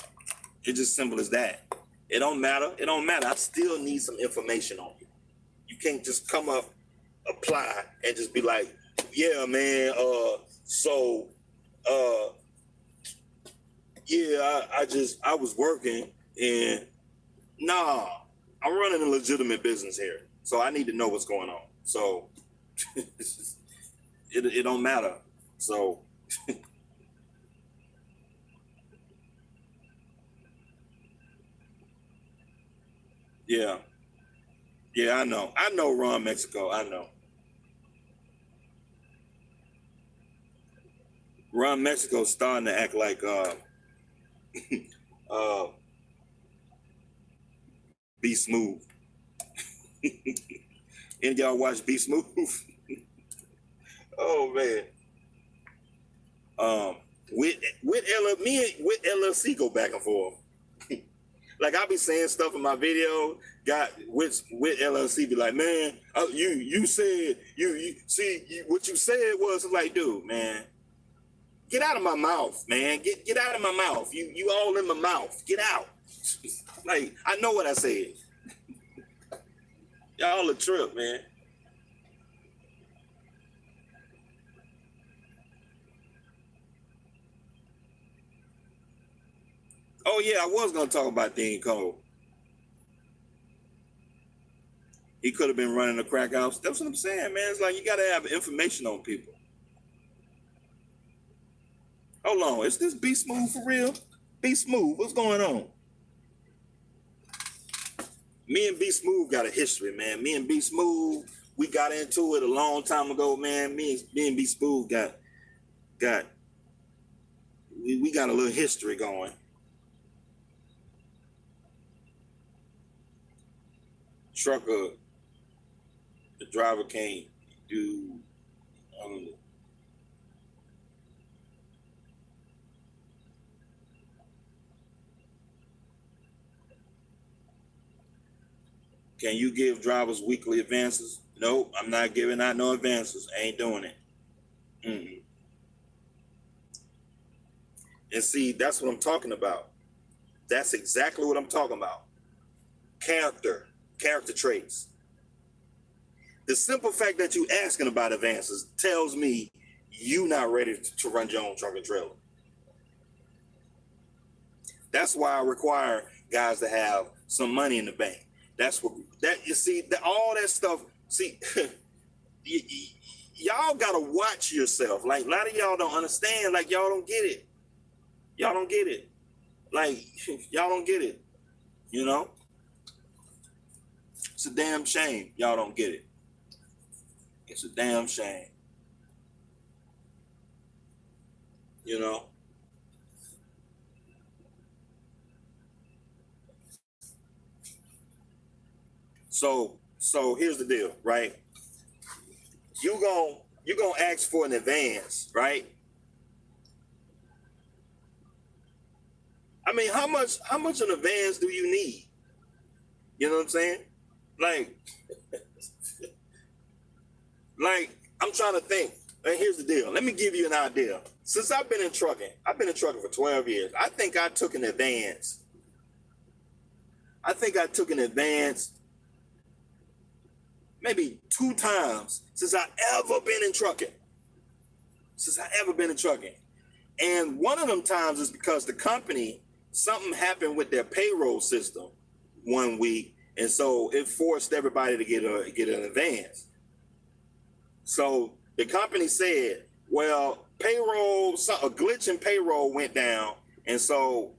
it's just simple as that. It don't matter. It don't matter. I still need some information on you. You can't just come up, apply, and just be like, yeah, man, yeah, I was working and nah, I'm running a legitimate business here. So I need to know what's going on. So it don't matter. So yeah. Yeah, I know. I know Ron Mexico. I know. Ron Mexico's starting to act like Be Smooth. And y'all watch Be Smooth? Oh man. With LLC go back and forth. Like, I be saying stuff in my video, got with LLC be like, man, you said you see what you said was like, dude, man, get out of my mouth, man. Get out of my mouth. You all in my mouth. Get out. Like, I know what I said. Y'all a trip, man. Oh yeah, I was gonna talk about Dean Cole. He could have been running a crack house. That's what I'm saying, man. It's like you gotta have information on people. Hold on, is this Be Smooth for real? Be Smooth, what's going on? Me and Be Smooth got a history, man. Me and Be Smooth, we got into it a long time ago, man. Me and Be Smooth we got a little history going. Trucker, the driver can't do. Can you give drivers weekly advances? Nope, I'm not giving out no advances. I ain't doing it. Mm-mm. And see, that's what I'm talking about. That's exactly what I'm talking about. Character traits. The simple fact that you asking about advances tells me you not ready to run your own truck and trailer. That's why I require guys to have some money in the bank. That's what that you see. All that stuff. See, y'all gotta watch yourself. Like a lot of y'all don't understand. Like y'all don't get it. Y'all don't get it. Like y'all don't get it. You know, it's a damn shame y'all don't get it. It's a damn shame. You know. So here's the deal, right? You gonna ask for an advance, right? I mean, how much an advance do you need? You know what I'm saying? Like I'm trying to think. And here's the deal. Let me give you an idea. Since I've been in trucking for 12 years. I think I took an advance maybe 2 times since I ever been in trucking. And one of them times is because the company, something happened with their payroll system one week, and so it forced everybody to get an advance. So the company said, well, a glitch in payroll went down, and so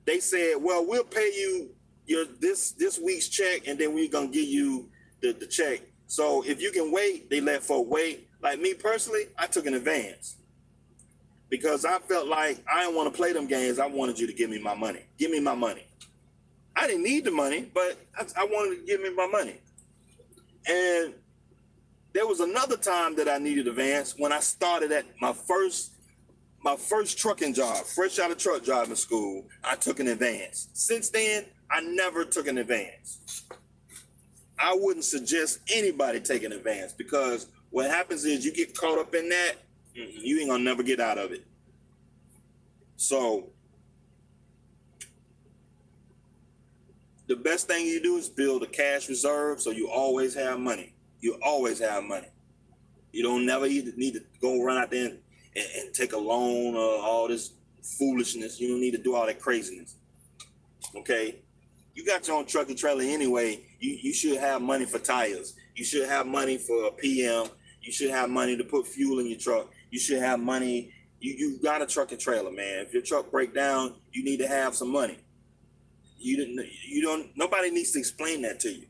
they said, well, we'll pay you your this week's check, and then we're gonna give you the check. So if you can wait, they let folk wait. Like me personally, I took an advance because I felt like I didn't want to play them games. I wanted you to give me my money. Give me my money. I didn't need the money, but I wanted to give me my money. And there was another time that I needed advance when I started at my first trucking job, fresh out of truck driving school. I took an advance. Since then, I never took an advance. I wouldn't suggest anybody take an advance because what happens is you get caught up in that, you ain't gonna never get out of it. So the best thing you do is build a cash reserve so you always have money. You always have money. You don't never need to go run out there and take a loan or all this foolishness. You don't need to do all that craziness. Okay? You got your own truck and trailer anyway. You should have money for tires. You should have money for a PM. You should have money to put fuel in your truck. You should have money. You got a truck and trailer, man. If your truck break down, you need to have some money. Nobody needs to explain that to you.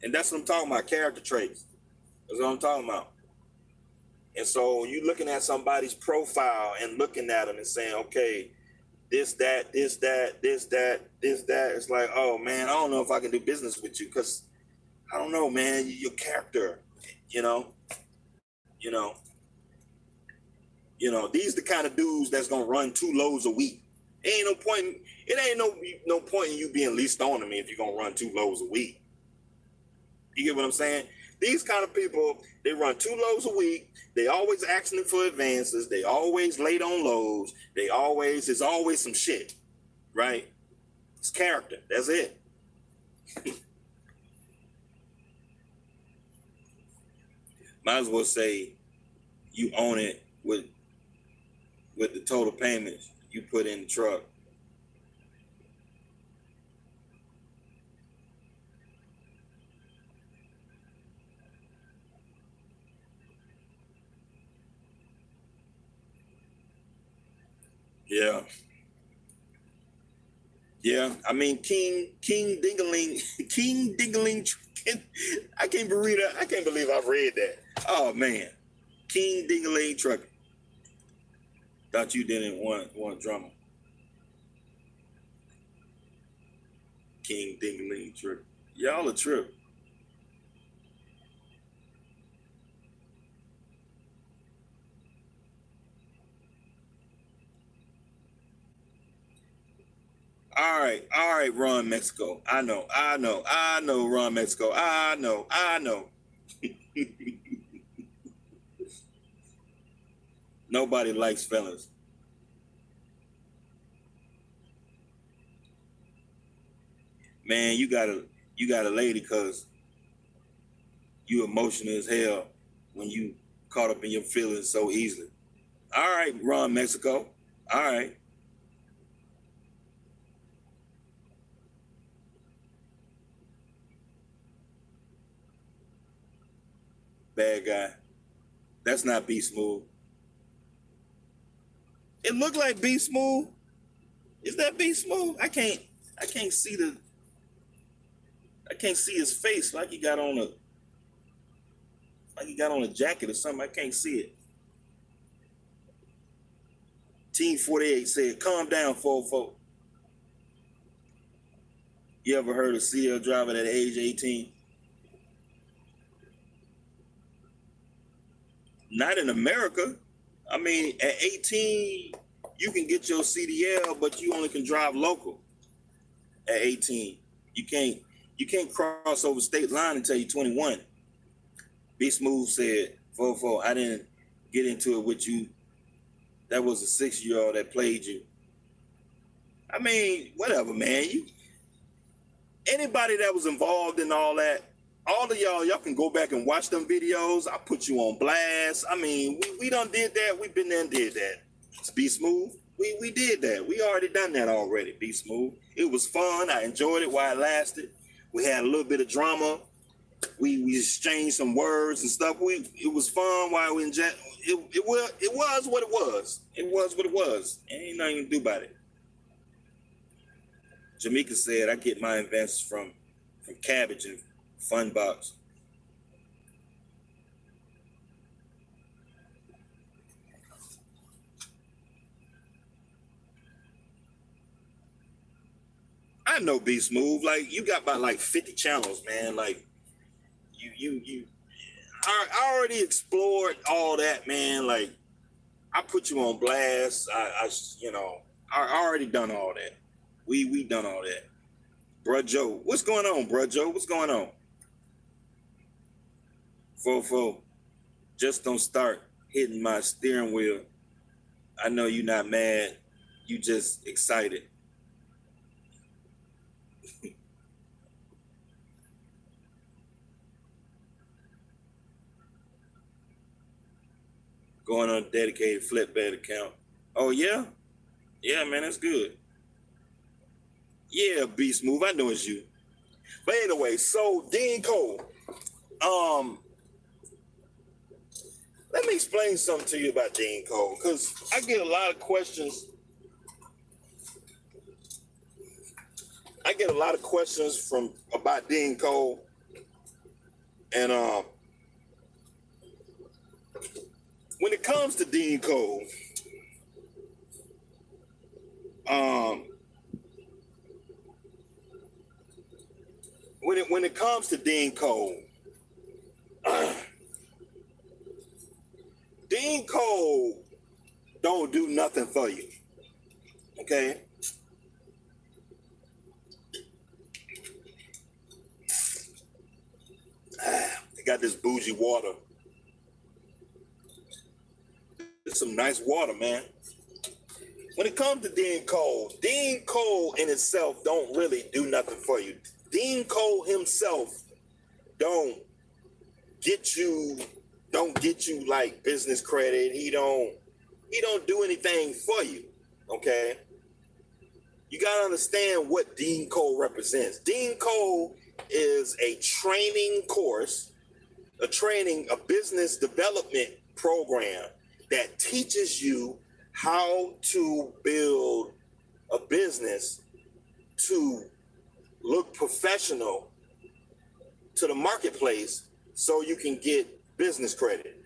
And that's what I'm talking about, character traits. That's what I'm talking about. And so you looking at somebody's profile and looking at them and saying, okay, this, that. It's like, oh man, I don't know if I can do business with you because I don't know, man, your character, you know, these the kind of dudes that's gonna run 2 loads a week. It ain't no point in you being leased on to me if you're gonna run 2 loads a week. You get what I'm saying? These kind of people, they run 2 loads a week. They always asking for advances. They always late on loads. There's always some shit, right? It's character. That's it. Might as well say you own it with the total payments you put in the truck. Yeah. Yeah. I mean, King Dingaling, King Dingaling. I can't believe that. I can't believe I read that. Oh man, King Dingaling Trucker. Thought you didn't want drama. King Dingaling Trucker. Y'all a trip. All right, Ron Mexico. I know, Ron Mexico. I know. Nobody likes fellas. Man, you got a lady because you emotional as hell when you caught up in your feelings so easily. All right, Ron Mexico. All right. Bad guy. That's not B Smooth. It looked like B Smooth. Is that B Smooth? I can't see the I can't see his face like he got on a jacket or something. I can't see it. Team 48 said, calm down, fofo. You ever heard of CL driving at age 18? Not in America. I mean, at 18, you can get your CDL, but you only can drive local at 18. You can't you can't cross over state line until you're 21. B Smooth said, Fofo, I didn't get into it with you. That was a 6-year-old that played you. I mean, whatever, man. You anybody that was involved in all that, all of y'all can go back and watch them videos. I put you on blast. I mean, we done did that. We've been there and did that. It's Be Smooth. We did that. We already done that already, Be Smooth. It was fun. I enjoyed it while it lasted. We had a little bit of drama. We exchanged some words and stuff. It was fun while we enjoyed it was what it was. It was what it was. Ain't nothing you can do about it. Jamaica said, I get my investments from Cabbage and Funbox. I know Be Smooth. Like you got about like 50 channels, man. Like you I already explored all that, man. Like I put you on blast. I already done all that. We done all that. Bruh Joe, what's going on, Bruh Joe? What's going on? Fofo, just don't start hitting my steering wheel. I know you're not mad. You just excited. Going on a dedicated Flipbed account. Oh yeah? Yeah, man, that's good. Yeah, Be Smooth. I know it's you. But anyway, so Dean Cole. Um, Let me explain something to you about Dean Cole, because I get a lot of questions. I get a lot of questions from about Dean Cole, and when it comes to Dean Cole, um, when it comes to Dean Cole, Dean Cole don't do nothing for you. Okay? They got this bougie water. It's some nice water, man. When it comes to Dean Cole in itself don't really do nothing for you. Dean Cole himself don't get you like business credit. He don't do anything for you. Okay? You gotta understand what Dean Cole represents. Dean Cole is a training course, a business development program that teaches you how to build a business to look professional to the marketplace so you can get business credit.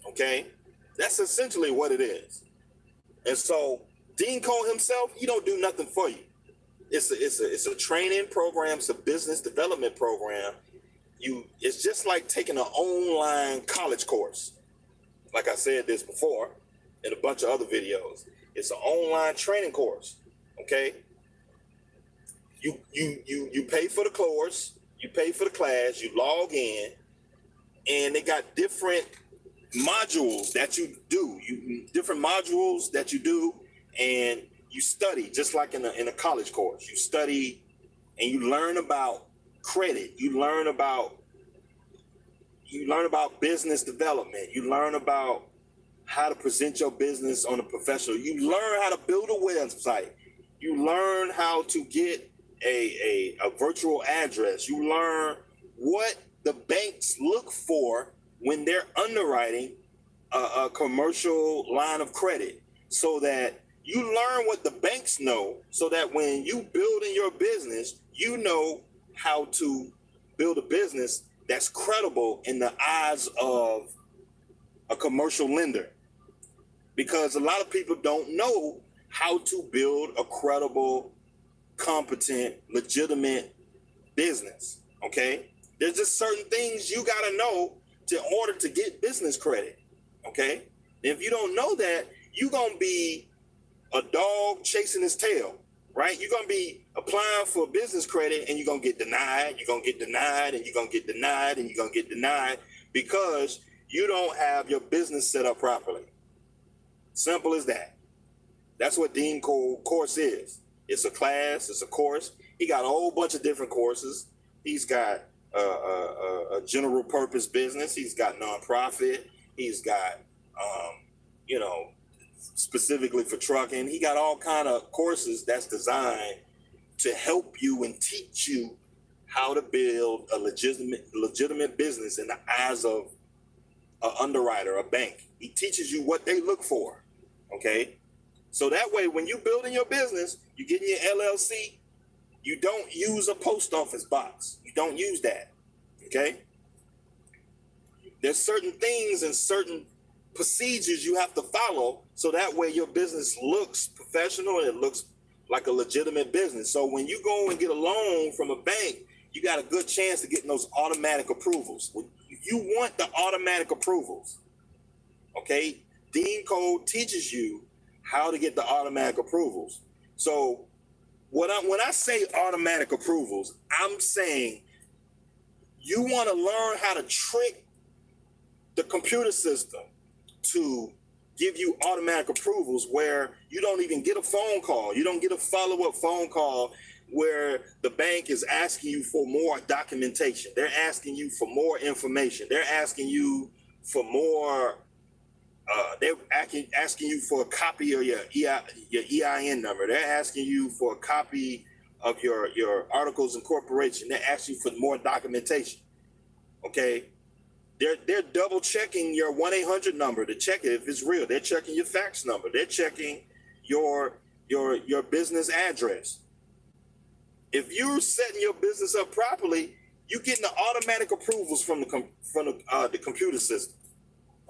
Okay? That's essentially what it is. And so Dean Cole himself, he don't do nothing for you. It's a training program, it's a business development program. It's just like taking an online college course. Like I said this before in a bunch of other videos. It's an online training course. Okay? You pay for the course, you pay for the class, you log in, and they got different modules that you do. Different modules that you do, and you study just like in a college course. You study and you learn about credit. You learn about business development. You learn about how to present your business on a professional. You learn how to build a website. You learn how to get a virtual address. You learn what the banks look for when they're underwriting a commercial line of credit, so that you learn what the banks know, so that when you build in your business, you know how to build a business that's credible in the eyes of a commercial lender. Because a lot of people don't know how to build a credible, competent, legitimate business. Okay? There's just certain things you got to know in order to get business credit. Okay? If you don't know that, you're going to be a dog chasing his tail, right? You're going to be applying for business credit and you're going to get denied. You're going to get denied and you're going to get denied and you're going to get denied because you don't have your business set up properly. Simple as that. That's what Dean Cole course is. It's a class, it's a course. He got a whole bunch of different courses. He's got a general purpose business. He's got nonprofit. He's got, specifically for trucking. He got all kind of courses that's designed to help you and teach you how to build a legitimate business in the eyes of an underwriter, a bank. He teaches you what they look for, okay? So that way, when you building your business, you get in your LLC, you don't use a post office box. You don't use that, okay? There's certain things and certain procedures you have to follow so that way your business looks professional and it looks like a legitimate business. So when you go and get a loan from a bank, you got a good chance of getting those automatic approvals. You want the automatic approvals, okay? Dean Cole teaches you how to get the automatic approvals. So when I say automatic approvals, I'm saying you want to learn how to trick the computer system to give you automatic approvals where you don't even get a phone call. You don't get a follow-up phone call where the bank is asking you for more documentation. They're asking you for more information. They're asking you for more. They're asking you for a copy of your EIN number. They're asking you for a copy of your articles of incorporation. They're asking you for more documentation. Okay, they're double checking your 1-800 number to check it if it's real. They're checking your fax number. They're checking your business address. If you're setting your business up properly, you're getting the automatic approvals from the computer system.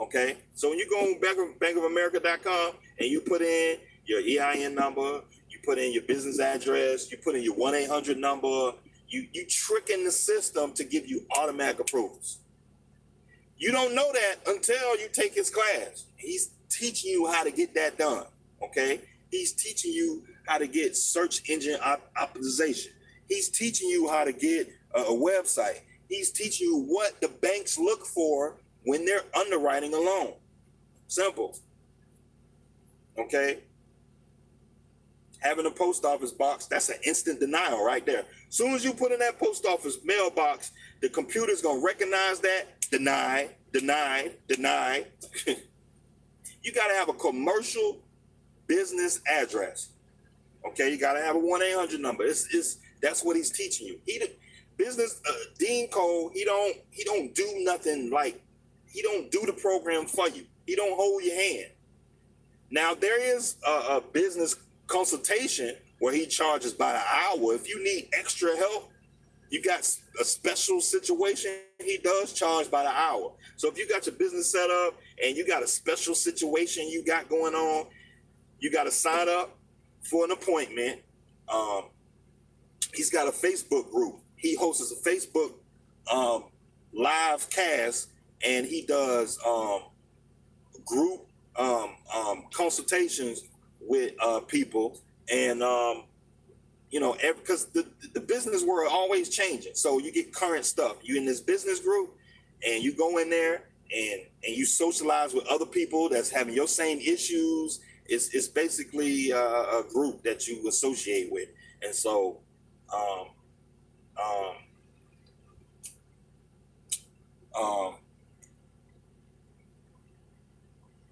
Okay, so when you go on bankofamerica.com and you put in your EIN number, you put in your business address, you put in your 1-800 number, you tricking the system to give you automatic approvals. You don't know that until you take his class. He's teaching you how to get that done. Okay, he's teaching you how to get search engine optimization. He's teaching you how to get a website. He's teaching you what the banks look for when they're underwriting a loan. Simple. Okay? Having a post office box, that's an instant denial right there. As soon as you put in that post office mailbox, the computer's going to recognize that. Denied. You got to have a commercial business address. Okay? You got to have a 1-800 number. That's what he's teaching you. Dean Cole, he don't do nothing like, he don't do the program for you. He don't hold your hand. Now there is a business consultation where he charges by the hour. If you need extra help, you got a special situation, he does charge by the hour. So if you got your business set up and you got a special situation you got going on, you got to sign up for an appointment. He's got a Facebook group. He hosts a Facebook live cast, and he does group consultations with people. And because the business world always changing, so you get current stuff. You in this business group, and you go in there and you socialize with other people that's having your same issues. It's basically a group that you associate with, and so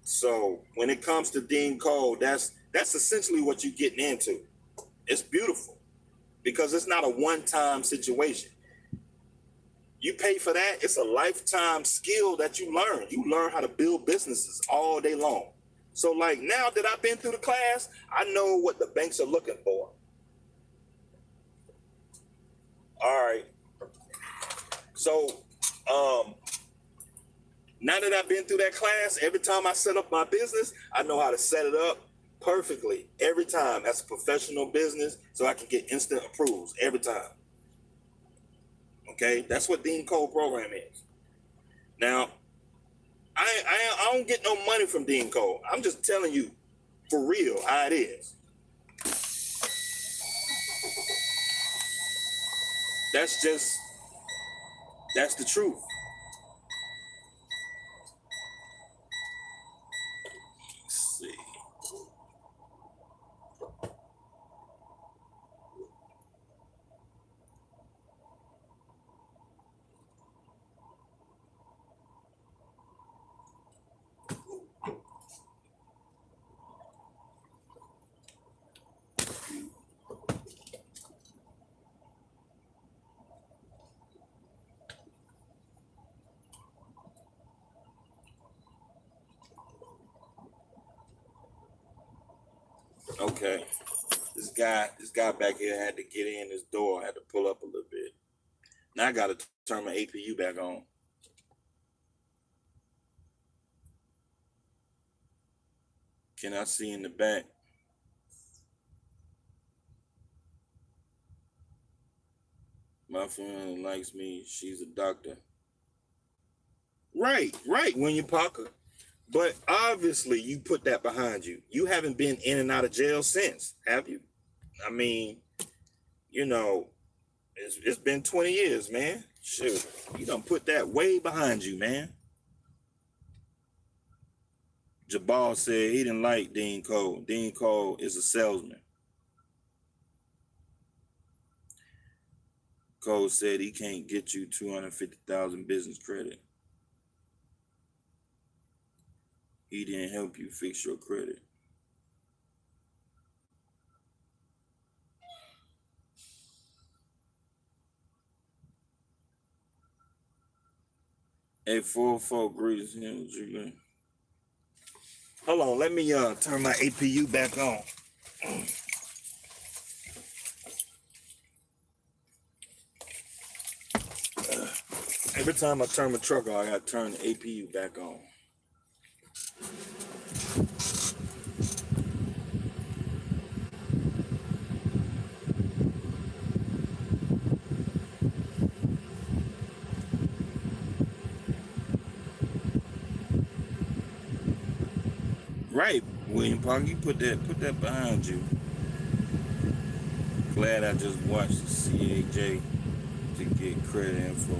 so when it comes to Dean Cole, that's essentially what you're getting into. It's beautiful because it's not a one-time situation. You pay for that. It's a lifetime skill that you learn. You learn how to build businesses all day long. So like now that I've been through the class, I know what the banks are looking for. All right. So now that I've been through that class, every time I set up my business, I know how to set it up perfectly every time as a professional business, so I can get instant approvals every time. Okay, that's what Dean Cole program is. Now, I don't get no money from Dean Cole. I'm just telling you for real how it is. That's the truth. Let's see. Okay, this guy back here had to get in this door. I had to pull up a little bit. Now I got to turn my APU back on. Can I see in the back? My friend likes me. She's a doctor. Right, William Parker. But obviously, you put that behind you. You haven't been in and out of jail since, have you? I mean, it's been 20 years, man. Shoot, you done put that way behind you, man. Jabal said he didn't like Dean Cole. Dean Cole is a salesman. Cole said he can't get you 250,000 business credit. He didn't help you fix your credit. Hey, 404 greetings. Hold on, let me turn my APU back on. Every time I turn my truck on, I gotta turn the APU back on. Right, William Parker, you put that behind you. Glad I just watched the CAJ to get credit info.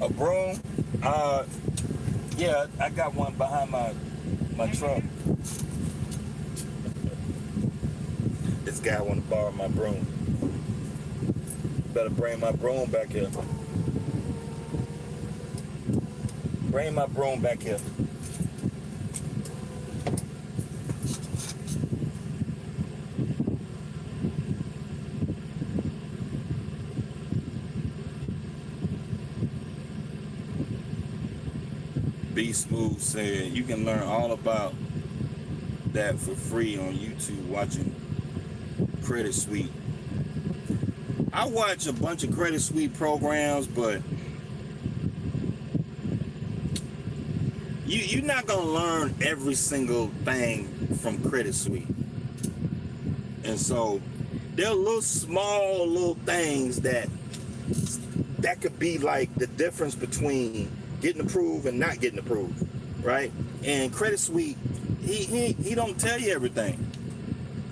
A broom? Yeah, I got one behind my truck. This guy want to borrow my broom. Better bring my broom back here. Bring my broom back here. B Smooth said you can learn all about that for free on YouTube watching Credit Suite. I watch a bunch of Credit Suite programs, but you're not gonna learn every single thing from Credit Suite. And so there are little small little things that could be like the difference between getting approved and not getting approved, right? And Credit Suite, he don't tell you everything.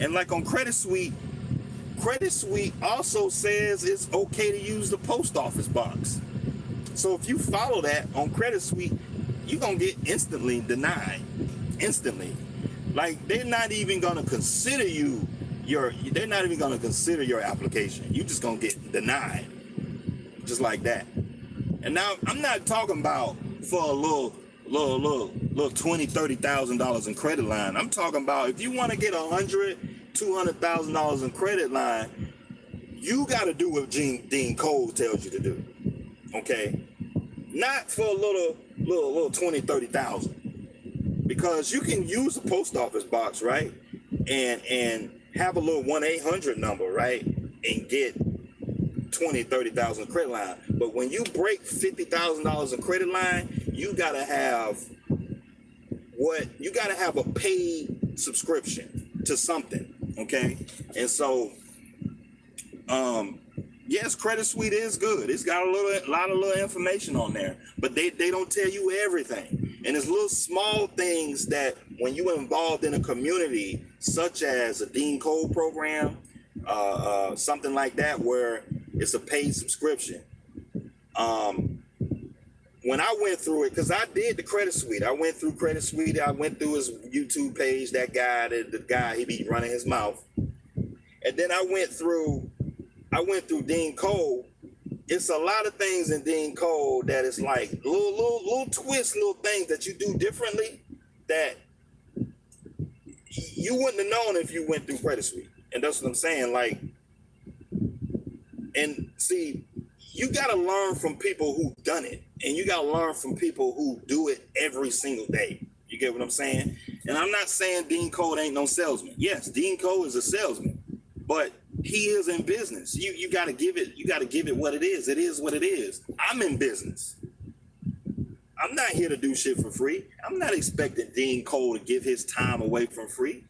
And like on Credit Suite also says it's okay to use the post office box. So if you follow that on Credit Suite, you're gonna get instantly denied. Instantly. Like they're not even gonna consider your application. You're just gonna get denied. Just like that. And now I'm not talking about for a little $20,000-$30,000 in credit line. I'm talking about if you want to get $100,000-$200,000 in credit line, you got to do what Dean Cole tells you to do. Okay, not for a little $20,000-$30,000, because you can use the post office box, right, and have a little 1-800 number, right, and get $20,000-$30,000 credit line. But when you break $50,000 in credit line, you gotta have a paid subscription to something. Okay. And so yes, Credit Suite is good. It's got a lot of little information on there, but they don't tell you everything. And it's little small things that when you're involved in a community, such as a Dean Cole program, something like that, where it's a paid subscription. When I went through it, because I did the Credit Suite, I went through Credit Suite. I went through his YouTube page. The guy, he be running his mouth. And then I went through Dean Cole. It's a lot of things in Dean Cole that is like little twists, little things that you do differently that you wouldn't have known if you went through Credit Suite. And that's what I'm saying. Like, and see, you got to learn from people who've done it, and you got to learn from people who do it every single day. You get what I'm saying? And I'm not saying Dean Cole ain't no salesman. Yes, Dean Cole is a salesman, but he is in business. You got to give it what it is. It is what it is. I'm in business. I'm not here to do shit for free. I'm not expecting Dean Cole to give his time away for free.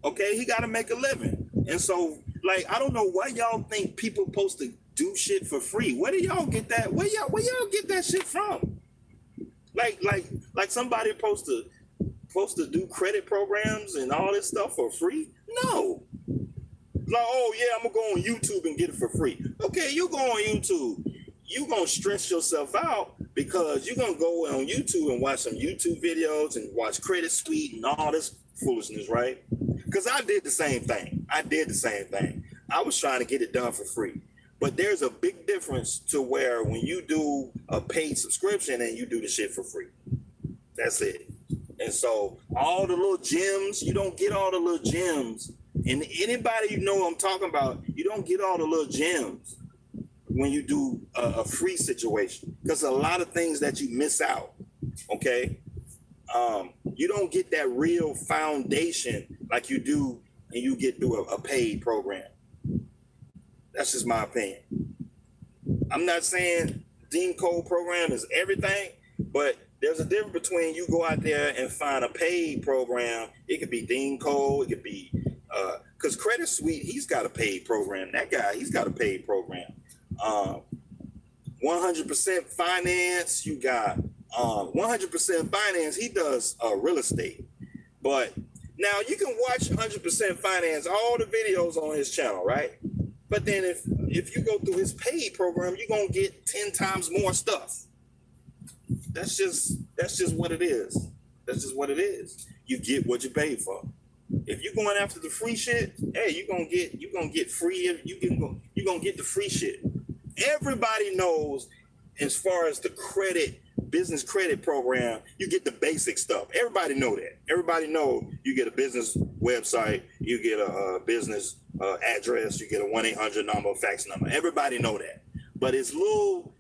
Okay, he got to make a living. And so, like, I don't know why y'all think people supposed to do shit for free. Where do y'all get that? Where y'all get that shit from? Like somebody supposed to do credit programs and all this stuff for free? No. Like, oh yeah, I'm gonna go on YouTube and get it for free. Okay, you go on YouTube. You gonna stress yourself out because you're gonna go on YouTube and watch some YouTube videos and watch Credit Suite and all this foolishness, right? Because I did the same thing. I was trying to get it done for free. But there's a big difference to where when you do a paid subscription and you do the shit for free. That's it. And so all the little gems, you don't get all the little gems. And anybody you know I'm talking about, you don't get all the little gems when you do a free situation. Because a lot of things that you miss out, okay? You don't get that real foundation like you do and you get through a paid program. That's just my opinion. I'm not saying Dean Cole program is everything, but there's a difference between you go out there and find a paid program. It could be Dean Cole, it could be, because Credit Suite, he's got a paid program. That guy, he's got a paid program. 100% Finance, you got 100% Finance, he does real estate. But now you can watch 100% Finance, all the videos on his channel, right? But then if you go through his paid program, you're gonna get 10 times more stuff. That's just what it is. That's just what it is. You get what you pay for. If you're going after the free shit, hey, you're gonna get free. You're gonna get the free shit. Everybody knows, as far as the business credit program, you get the basic stuff. Everybody know that. Everybody know you get a business website, you get a business address, you get a 1-800 number, fax number. Everybody know that. But it's little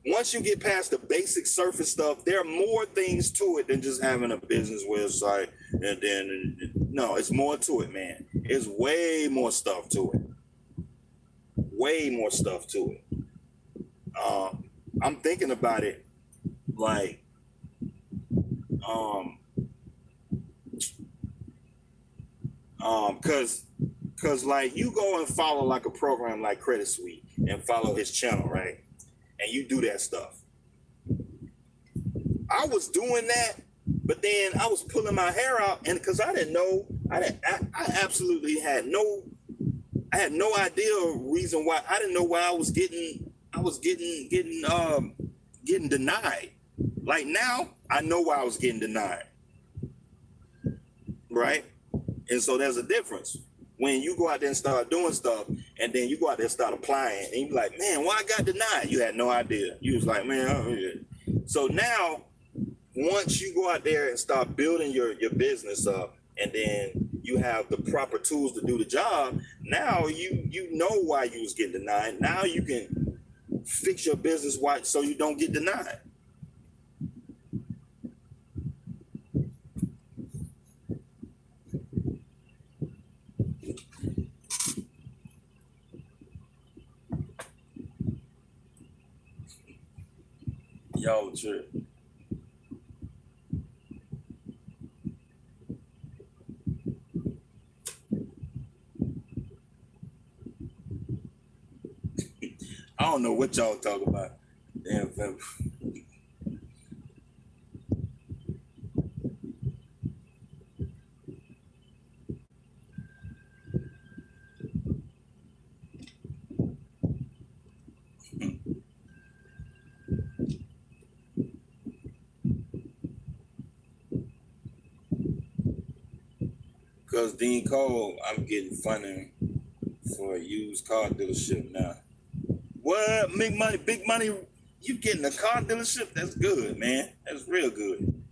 once you get past the basic surface stuff, there are more things to it than just having a business website. And then, no, it's more to it, man. It's way more stuff to it. Way more stuff to it. I'm thinking about it like, cause like you go and follow like a program like Credit Suite and follow his channel, right? And you do that stuff. I was doing that, but then I was pulling my hair out, and because I didn't know, I absolutely had no idea reason why. I didn't know why I was getting denied. Like now, I know why I was getting denied, right? And so there's a difference when you go out there and start doing stuff, and then you go out there and start applying, and you're like, man, why I got denied? You had no idea. You was like, man, oh, yeah. So now, once you go out there and start building your business up, and then you have the proper tools to do the job, now you know why you was getting denied. Now you can fix your business so you don't get denied. Y'all trip. I don't know what y'all talk about. Damn, fam. Because Dean Cole, I'm getting funding for a used car dealership now. What? Big money, you getting a car dealership? That's good, man. That's real good.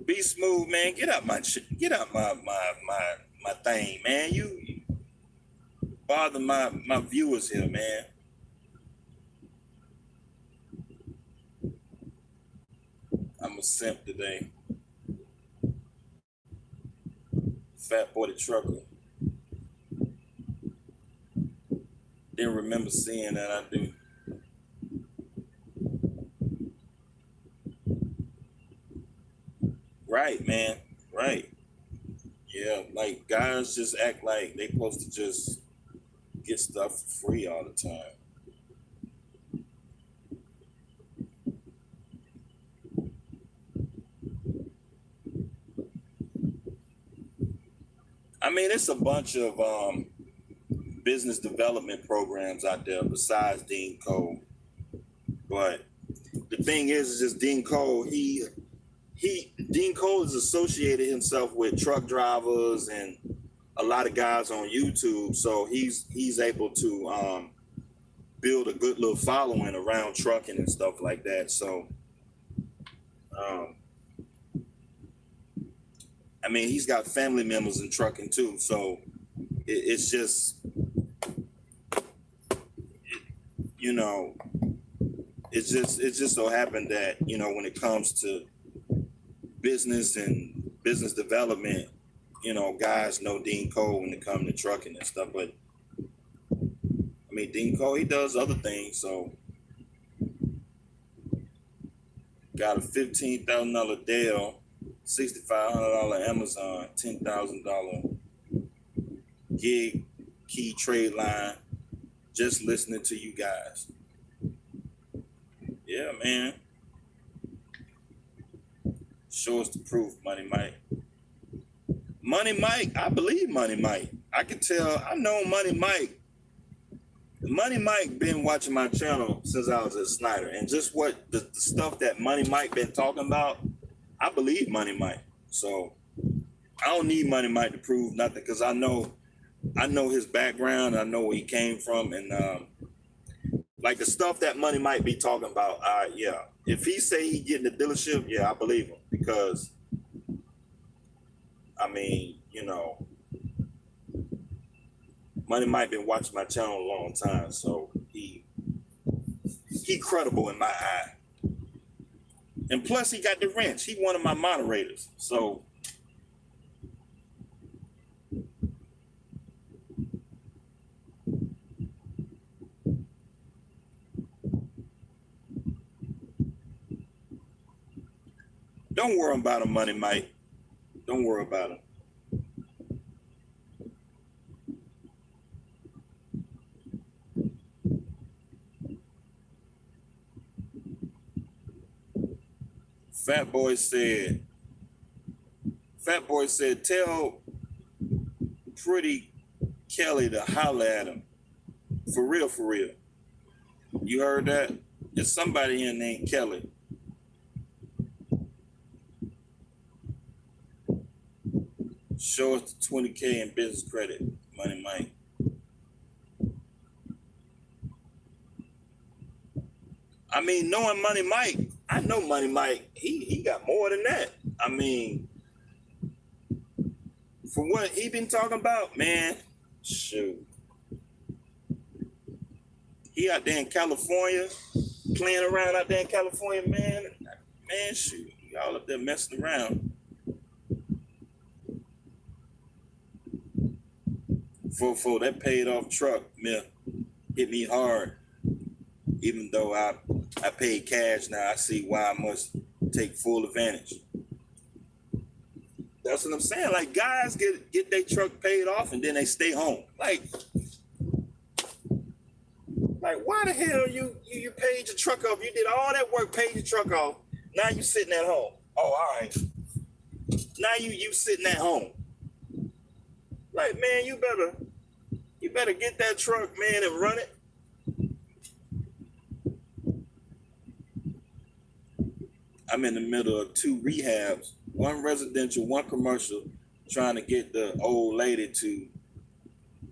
Be smooth, man. Get out my thing, man. You bother my viewers here, man. I'm a simp today. Fat boy the trucker. Didn't remember seeing that. I do. Right, man. Right. Yeah, like guys just act like they supposed to just get stuff for free all the time. I mean, it's a bunch of business development programs out there besides Dean Cole. But the thing is just Dean Cole, Dean Cole has associated himself with truck drivers and a lot of guys on YouTube. So he's able to build a good little following around trucking and stuff like that. So I mean, he's got family members in trucking too. So it's just, you know, it just so happened that, you know, when it comes to business and business development, you know, guys know Dean Cole when it comes to trucking and stuff. But I mean, Dean Cole, he does other things. So got a $15,000 Dell, $6,500 Amazon, $10,000 gig key trade line, just listening to you guys. Yeah, man. Show us the proof, Money Mike. Money Mike, I believe Money Mike. I can tell, I know Money Mike. Money Mike been watching my channel since I was at Snyder, and just what the stuff that Money Mike been talking about, I believe Money Mike. So I don't need Money Mike to prove nothing, because I know his background, I know where he came from, and like the stuff that Money Mike be talking about, yeah. If he say he getting the dealership, yeah, I believe him, because I mean, Money Mike been watching my channel a long time, so he credible in my eye. And plus, he got the wrench. He one of my moderators, so. Don't worry about him, Money Mike. Don't worry about him. Fat Boy said, tell Pretty Kelly to holler at him. For real, for real. You heard that? There's somebody in named Kelly. Show us the 20K in business credit, Money Mike. I mean, knowing Money Mike, I know Money Mike, he got more than that. I mean, for what he been talking about, man, shoot. He out there in California, playing around out there in California, man, shoot. Y'all up there messing around. For that paid off truck, man, hit me hard. Even though I paid cash now, I see why I must take full advantage. That's what I'm saying. Like, guys get their truck paid off and then they stay home. Like why the hell you paid your truck off? You did all that work, paid your truck off. Now you sitting at home. Oh, all right. Now you sitting at home. Like, man, you better get that truck, man, and run it. I'm in the middle of 2 rehabs, 1 residential, 1 commercial, trying to get the old lady to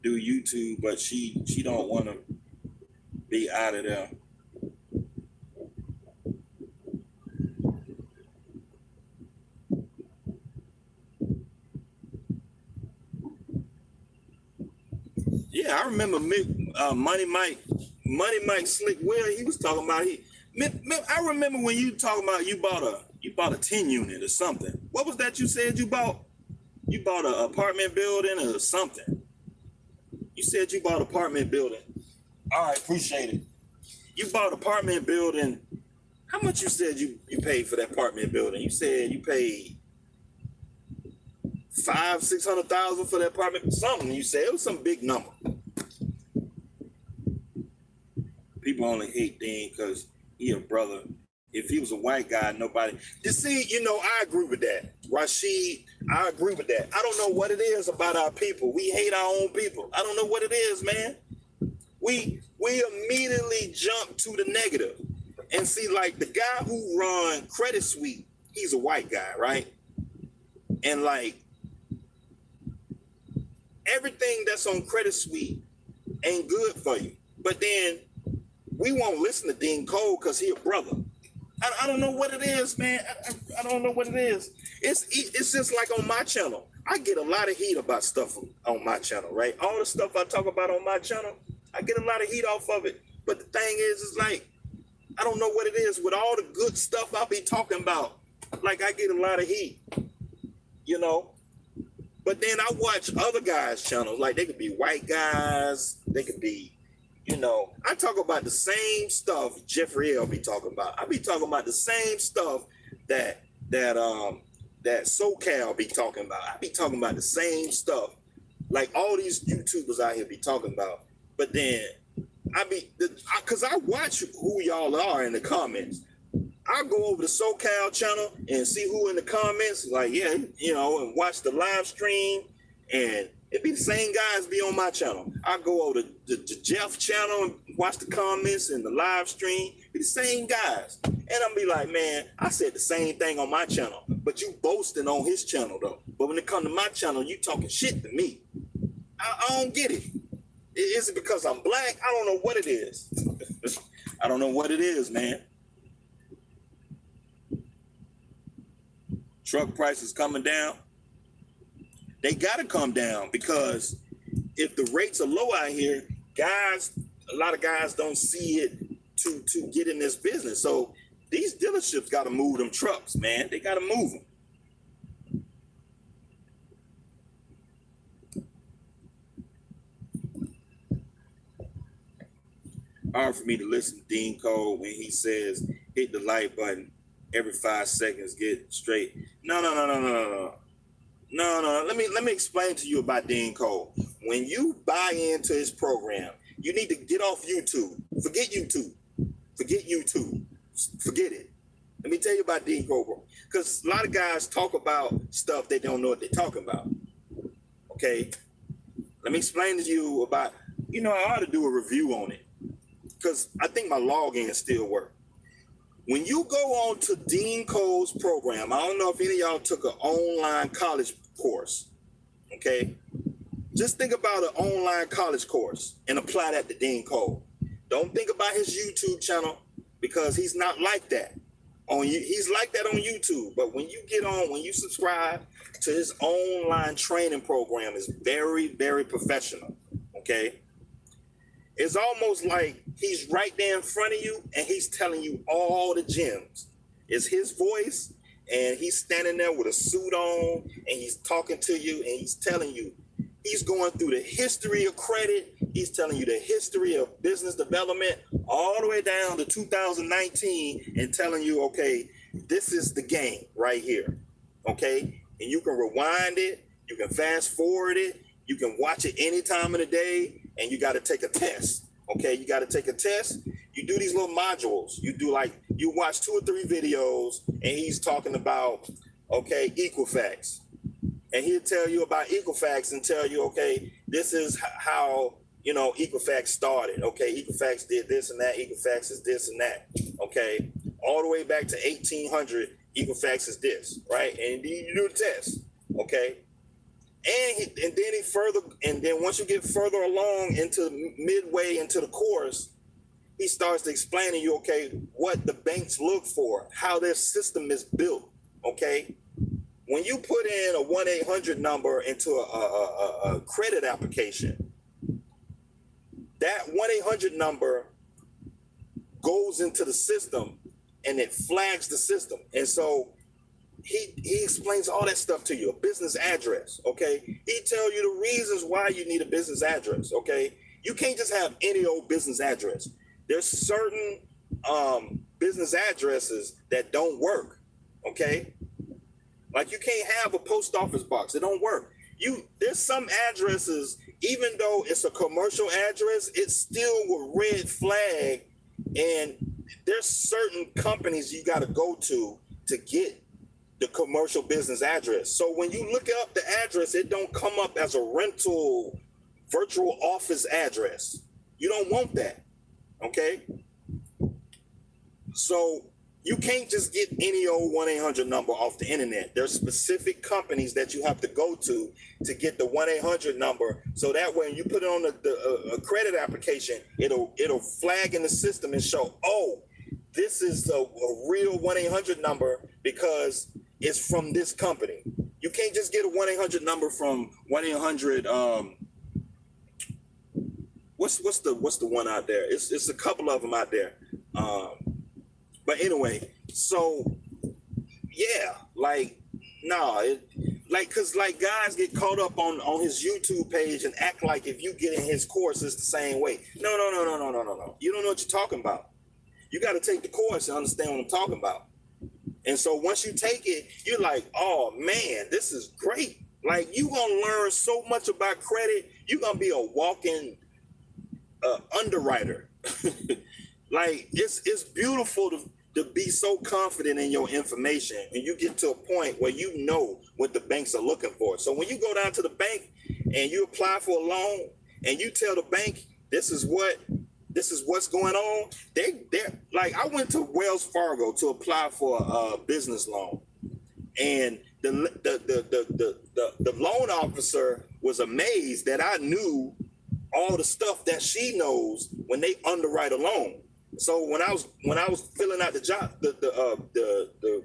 do YouTube, but she don't want to be out of there. Yeah, I remember Money Mike Slick Will. He was talking about I remember when you talking about you bought a 10 unit or something. What was that you said you bought? You bought an apartment building or something. You said you bought an apartment building. All right, appreciate it. You bought an apartment building. How much you said you paid for that apartment building? You said you paid $500,000-$600,000 for that apartment. Something you said, it was some big number. People only hate Dean because he a brother. If he was a white guy, nobody. You see, I agree with that. Rashid, I agree with that. I don't know what it is about our people. We hate our own people. I don't know what it is, man. We immediately jump to the negative. And see, like the guy who run Credit Suisse, he's a white guy, right? And like everything that's on Credit Suisse ain't good for you. But then we won't listen to Dean Cole because he a brother. I don't know what it is, man. I don't know what it is. It's just like on my channel. I get a lot of heat about stuff on my channel, right? All the stuff I talk about on my channel, I get a lot of heat off of it. But the thing is like, I don't know what it is. With all the good stuff I be talking about, like I get a lot of heat, But then I watch other guys' channels. Like they could be white guys. They could be, I talk about the same stuff Jeffrey L be talking about. I be talking about the same stuff that SoCal be talking about. I be talking about the same stuff like all these YouTubers out here be talking about. But then because I watch who y'all are in the comments. I go over the SoCal channel and see who in the comments, like, yeah, and watch the live stream, and it be the same guys be on my channel. I go over to Jeff channel and watch the comments and the live stream, be the same guys. And I'm be like, man, I said the same thing on my channel, but you boasting on his channel though. But when it comes to my channel, you talking shit to me. I don't get it. Is it because I'm black? I don't know what it is. I don't know what it is, man. Truck prices coming down. They got to come down, because if the rates are low out here, a lot of guys don't see it to get in this business. So these dealerships got to move them trucks, man. They got to move them. Hard for me to listen to Dean Cole when he says hit the like button every 5 seconds, get straight. No. Let me explain to you about Dean Cole. When you buy into his program, you need to get off YouTube. Forget YouTube. Forget it. Let me tell you about Dean Cole, because a lot of guys talk about stuff they don't know what they're talking about. Okay, let me explain to you about. I ought to do a review on it, because I think my login still works. When you go on to Dean Cole's program, I don't know if any of y'all took an online college course, okay? Just think about an online college course and apply that to Dean Cole. Don't think about his YouTube channel, because he's not like that. He's like that on YouTube, but when you subscribe to his online training program, it's very, very professional, okay? It's almost like he's right there in front of you and he's telling you all the gems. It's his voice, and he's standing there with a suit on, and he's talking to you, and he's telling you. He's going through the history of credit. He's telling you the history of business development all the way down to 2019, and telling you, okay, this is the game right here, okay? And you can rewind it. You can fast forward it. You can watch it any time of the day. And you got to take a test, okay? You got to take a test. You do these little modules. You watch 2 or 3 videos, and he's talking about, okay, Equifax. And he'll tell you about Equifax and tell you, okay, this is how, Equifax started. Okay, Equifax did this and that. Equifax is this and that, okay? All the way back to 1800, Equifax is this, right? And you do the test, okay? And then once you get further along into midway into the course, he starts to explain to you, okay, what the banks look for, how their system is built, okay? When you put in a 1-800 number into a credit application, that 1-800 number goes into the system and it flags the system. And so he explains all that stuff to you. A business address, okay? He tell you the reasons why you need a business address, okay? You can't just have any old business address. There's certain business addresses that don't work, okay? Like you can't have a post office box. It don't work. There's some addresses, even though it's a commercial address, it's still a red flag. And there's certain companies you got to go to get the commercial business address. So when you look up the address, it don't come up as a rental virtual office address. You don't want that, okay? So you can't just get any old 1-800 number off the internet. There's specific companies that you have to go to get the 1-800 number. So that way, when you put it on a credit application, it'll flag in the system and show, oh, this is a real 1-800 number because it's from this company. You can't just get a 1-800 number from 1-800. What's the one out there? It's a couple of them out there. But anyway, so yeah, cause guys get caught up on his YouTube page and act like if you get in his course, it's the same way. No. You don't know what you're talking about. You got to take the course and understand what I'm talking about. And so once you take it, you're like, oh man, this is great. Like you gonna learn so much about credit. You're gonna be a walking underwriter. Like it's beautiful to be so confident in your information, and you get to a point where you know what the banks are looking for. So when you go down to the bank and you apply for a loan and you tell the bank this is what's going on, they're like, I went to Wells Fargo to apply for a business loan, and the loan officer was amazed that I knew all the stuff that she knows when they underwrite a loan. So when I was filling out the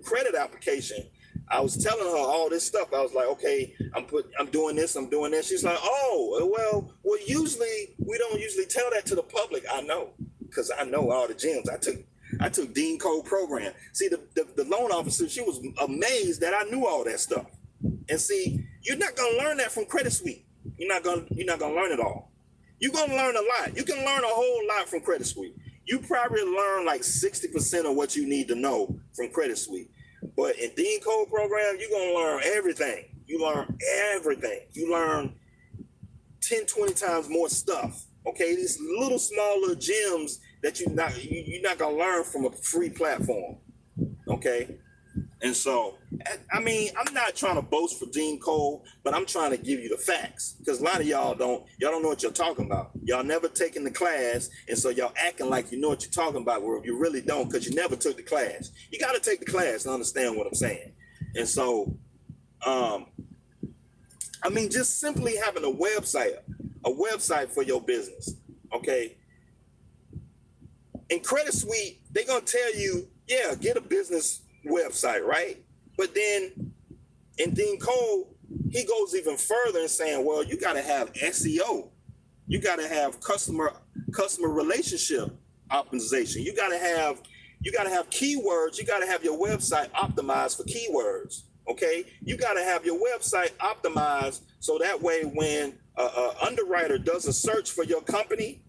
credit application, I was telling her all this stuff. I was like, okay, I'm doing this, I'm doing this. She's like, oh, well, usually we don't usually tell that to the public. I know, because I know all the gyms. I took Dean Cole program. See, the loan officer, she was amazed that I knew all that stuff. And see, you're not gonna learn that from Credit Suite. You're not gonna learn it all. You're gonna learn a lot. You can learn a whole lot from Credit Suite. You probably learn like 60% of what you need to know from Credit Suite. But in Dean Cole program, you're going to learn everything. You learn everything. You learn 10, 20 times more stuff. Okay, these little smaller gems that you're not going to learn from a free platform. Okay, and so, I mean, I'm not trying to boast for Dean Cole, but I'm trying to give you the facts, because a lot of y'all don't know what you're talking about. Y'all never taken the class, and so y'all acting like you know what you're talking about, where you really don't, because you never took the class. You got to take the class to understand what I'm saying. And so, I mean, just simply having a website for your business, okay? In Credit Suite, they're going to tell you, yeah, get a business website, right? But then in Dean Cole, he goes even further in saying, well, you got to have SEO. You got to have customer relationship optimization. You got to have keywords. You got to have your website optimized for keywords. Okay, you got to have your website optimized so that way when an underwriter does a search for your company,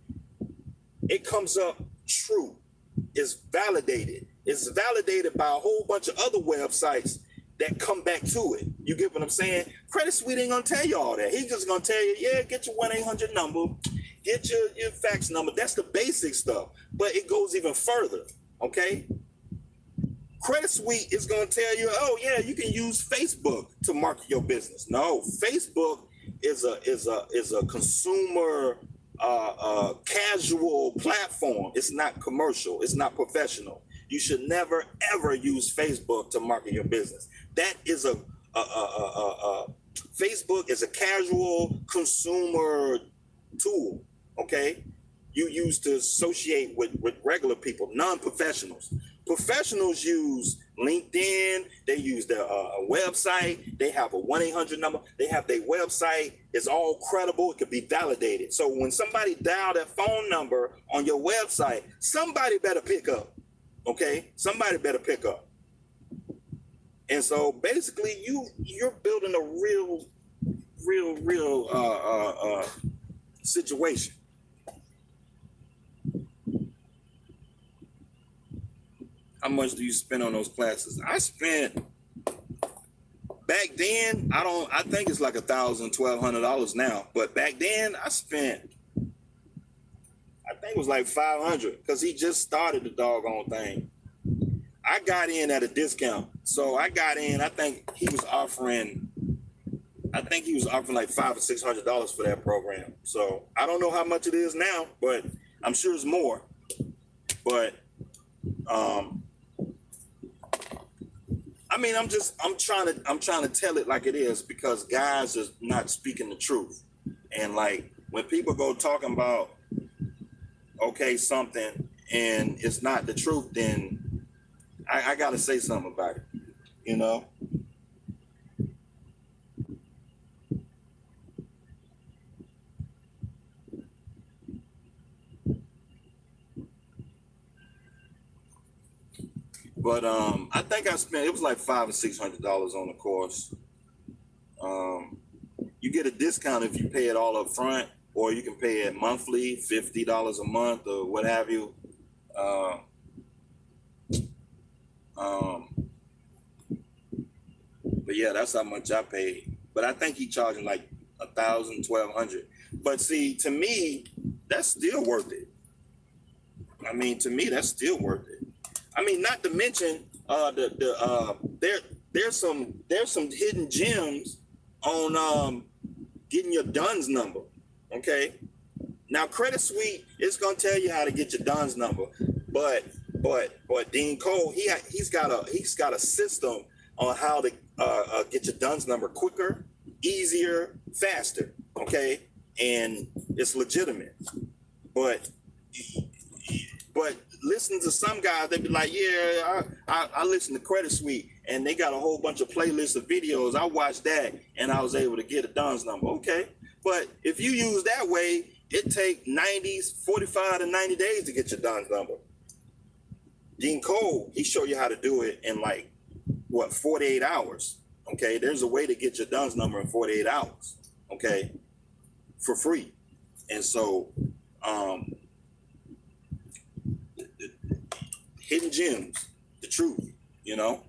it comes up true. It's validated. It's validated by a whole bunch of other websites that come back to it. You get what I'm saying? Credit Suite ain't gonna tell you all that. He's just gonna tell you, yeah, get your 1-800 number, get your fax number. That's the basic stuff. But it goes even further, okay? Credit Suite is gonna tell you, oh yeah, you can use Facebook to market your business. No, Facebook is a consumer casual platform. It's not commercial. It's not professional. You should never ever use Facebook to market your business. That is Facebook is a casual consumer tool. Okay, you use to associate with regular people, non-professionals. Professionals use LinkedIn. They use their website. They have a 1-800 number. They have their website. It's all credible. It could be validated. So when somebody dial that phone number on your website, somebody better pick up. Okay, somebody better pick up. And so basically, you're building a real situation. How much do you spend on those classes? I spent back then. I think it's like $1,000-$1,200 now. But back then, I spent, I think it was like $500 because he just started the doggone thing. I got in at a discount, so I got in. I think he was offering like $500 or $600 for that program. So I don't know how much it is now, but I'm sure it's more. But I mean, I'm trying to tell it like it is, because guys are not speaking the truth. And like when people go talking about something and it's not the truth, then I gotta say something about it, you know. But I think I spent, it was like $500 or $600 on the course. You get a discount if you pay it all up front, or you can pay it monthly, $50 a month or what have you. But yeah, that's how much I paid. But I think he charging like $1,000, $1,200. But see, to me, that's still worth it. I mean, to me, that's still worth it. I mean, not to mention there's some hidden gems on getting your DUNS number. Okay, now Credit Suite is gonna tell you how to get your DUNS number, but Dean Cole, he's got a system on how to get your DUNS number quicker, easier, faster. Okay, and it's legitimate, but listen to some guys. They be like, yeah, I listen to Credit Suite, and they got a whole bunch of playlists of videos. I watched that, and I was able to get a DUNS number. Okay, but if you use that way, it take 45 to 90 days to get your DUNS number. Dean Cole, he show you how to do it in like 48 hours. Okay, there's a way to get your DUNS number in 48 hours. Okay, for free. And so, hidden gems, the truth, you know.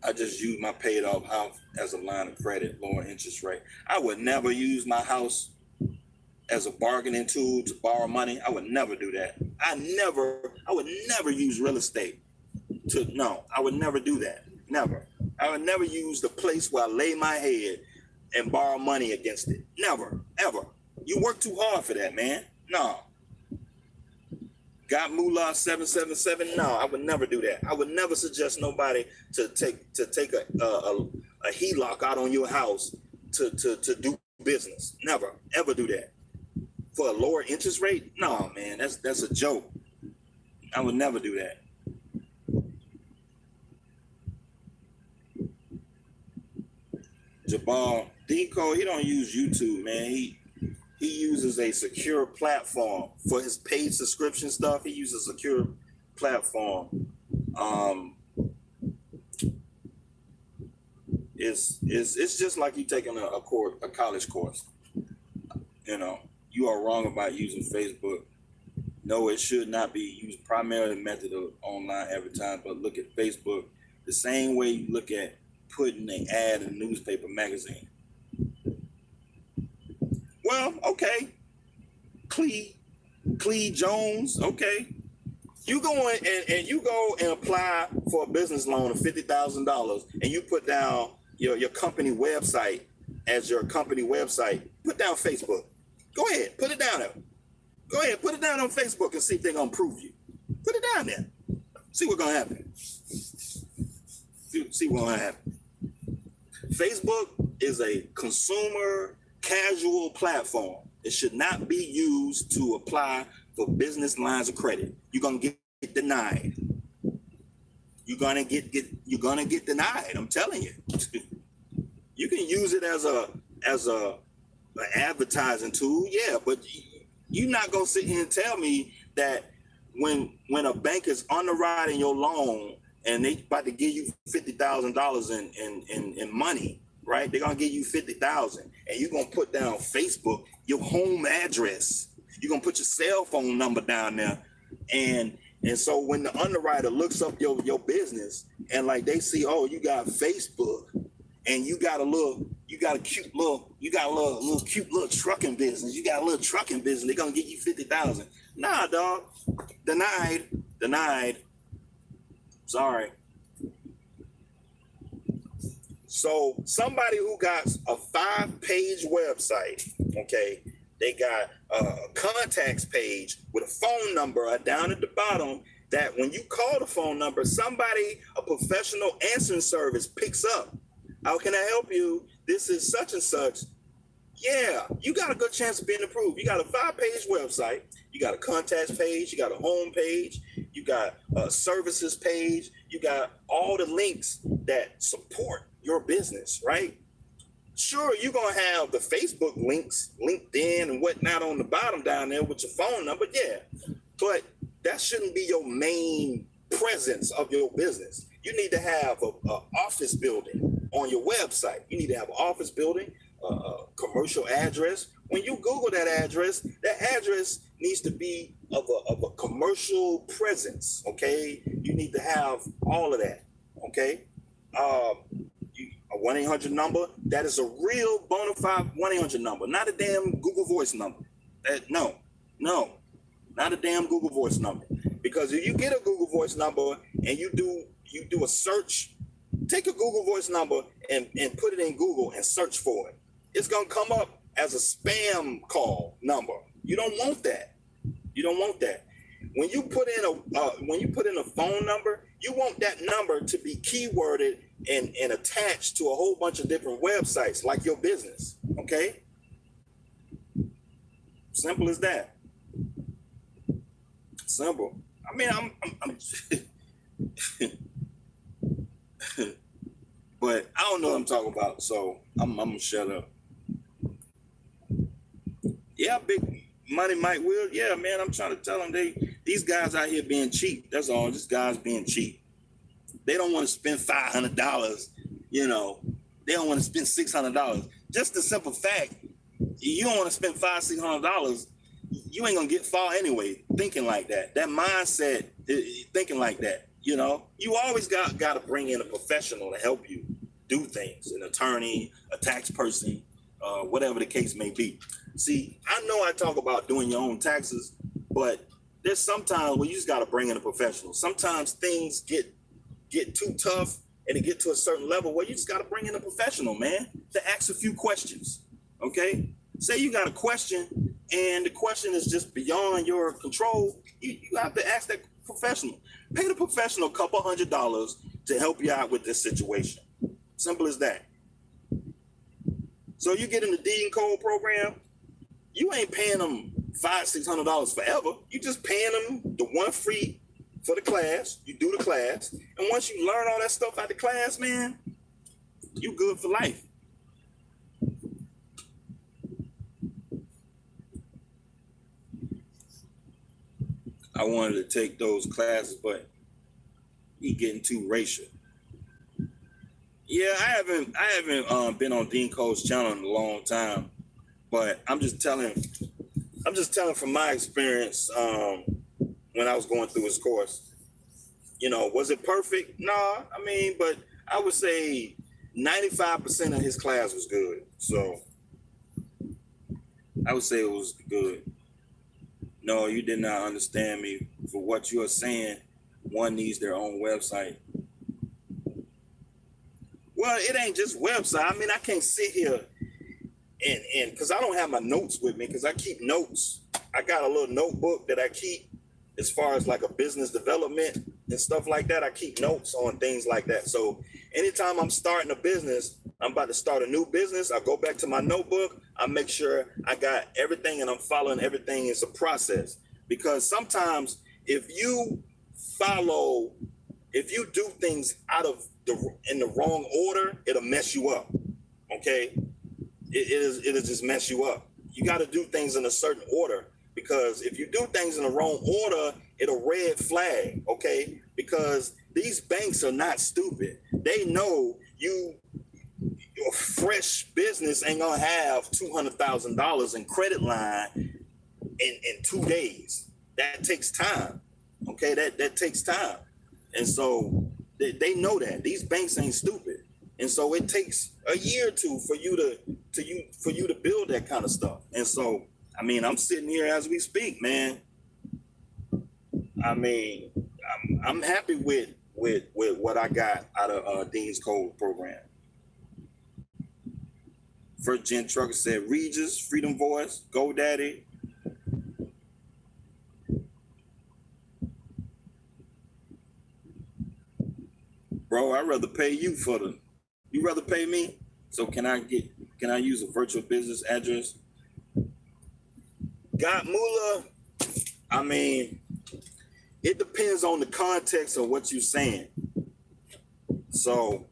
I just use my paid off house as a line of credit, lower interest rate. I would never use my house as a bargaining tool to borrow money. I would never do that. I would never use real estate I would never do that. Never. I would never use the place where I lay my head and borrow money against it. Never, ever. You work too hard for that, man. No. Got Moolah 777? No, I would never do that. I would never suggest nobody to take a HELOC out on your house to do business. Never, ever do that. For a lower interest rate? No, man, that's a joke. I would never do that. Jabal, Deco, he don't use YouTube, man. He uses a secure platform for his paid subscription stuff. He uses a secure platform. It's just like you taking a college course. You know, you are wrong about using Facebook. No, it should not be used primarily method of online advertising, but look at Facebook the same way you look at putting an ad in a newspaper magazine. Well, okay. Clee Jones, okay. You go in and you go and apply for a business loan of $50,000 and you put down your company website as your company website. Put down Facebook. Go ahead, put it down there. Go ahead, put it down on Facebook and see if they're gonna approve you. Put it down there. See what's gonna happen. See what's gonna happen. Facebook is a consumer casual platform. It should not be used to apply for business lines of credit. You're gonna get denied. You're gonna get denied. I'm telling you. You can use it as a advertising tool, yeah, but you're not gonna sit here and tell me that when a bank is underwriting your loan and they about to give you $50,000 in money, right? They're gonna give you $50,000, and you're gonna put down Facebook, your home address. You're gonna put your cell phone number down there, and so when the underwriter looks up your business and like they see, oh, you got Facebook, and you got a cute little trucking business. You got a little trucking business. They're gonna give you $50,000. Nah, dog. Denied. Sorry. So somebody who got a 5-page website, okay, they got a contacts page with a phone number down at the bottom that when you call the phone number, a professional answering service picks up. How can I help you? This is such and such. Yeah, you got a good chance of being approved. You got a 5-page website. You got a contacts page. You got a home page. You got a services page. You got all the links that support your business, right? Sure, you're going to have the Facebook links, LinkedIn and whatnot on the bottom down there with your phone number. Yeah, but that shouldn't be your main presence of your business. You need to have an office building on your website. You need to have an office building, a commercial address. When you Google that address needs to be of a commercial presence, okay? You need to have all of that, okay? A 1-800 number, that is a real bona fide 1-800 number, not a damn Google Voice number. No, not a damn Google Voice number. Because if you get a Google Voice number and you do a search, take a Google Voice number and put it in Google and search for it. It's gonna come up as a spam call number. You don't want that. When you put in a phone number, you want that number to be keyworded and attached to a whole bunch of different websites like your business. Okay. Simple as that. Simple. I mean, I'm but I don't know what I'm talking about, so I'm gonna shut up. Yeah, Big Money Mike Will. Yeah, man, I'm trying to tell them these guys out here being cheap. That's all. Just guys being cheap. They don't want to spend $500. You know, they don't want to spend $600. Just the simple fact, you don't want to spend $500-$600. You ain't gonna get far anyway. Thinking like that, that mindset, thinking like that. You know, you always got to bring in a professional to help you do things, an attorney, a tax person, whatever the case may be. See, I know I talk about doing your own taxes, but there's sometimes where you just got to bring in a professional. Sometimes things get too tough and it get to a certain level where you just got to bring in a professional, man, to ask a few questions. Okay, say you got a question and the question is just beyond your control, you have to ask that professional. Pay the professional a couple $100 to help you out with this situation. Simple as that. So you get in the deed and code program, you ain't paying them $500-$600 forever. You just paying them the one fee for the class. You do the class, and once you learn all that stuff out the class, man, you good for life. I wanted to take those classes, but he getting too racial. Yeah, I haven't been on Dean Cole's channel in a long time, but I'm just telling from my experience when I was going through his course. You know, was it perfect? No, I mean, but I would say 95% of his class was good. So I would say it was good. No, you did not understand me. For what you are saying, one needs their own website. Well, it ain't just website. I mean, I can't sit here and because I don't have my notes with me, because I keep notes. I got a little notebook that I keep as far as like a business development and stuff like that. I keep notes on things like that. So anytime I'm starting a business, I'm about to start a new business, I go back to my notebook, I make sure I got everything and I'm following everything. It's a process. Because sometimes if you do things in the wrong order, it'll mess you up. Okay? It'll just mess you up. You got to do things in a certain order, because if you do things in the wrong order, it'll red flag. Okay? Because these banks are not stupid. They know your fresh business ain't gonna have $200,000 in credit line in 2 days. That takes time. Okay, that takes time, and so they know that these banks ain't stupid, and so it takes a year or two for you to build that kind of stuff. And so, I mean, I'm sitting here as we speak, man. I mean, I'm happy with what I got out of Dean's Code program. First Gen Trucker said Regis, Freedom Voice, GoDaddy. Bro, I'd rather pay you you rather pay me? So can I use a virtual business address? Got Moolah? I mean, it depends on the context of what you're saying. So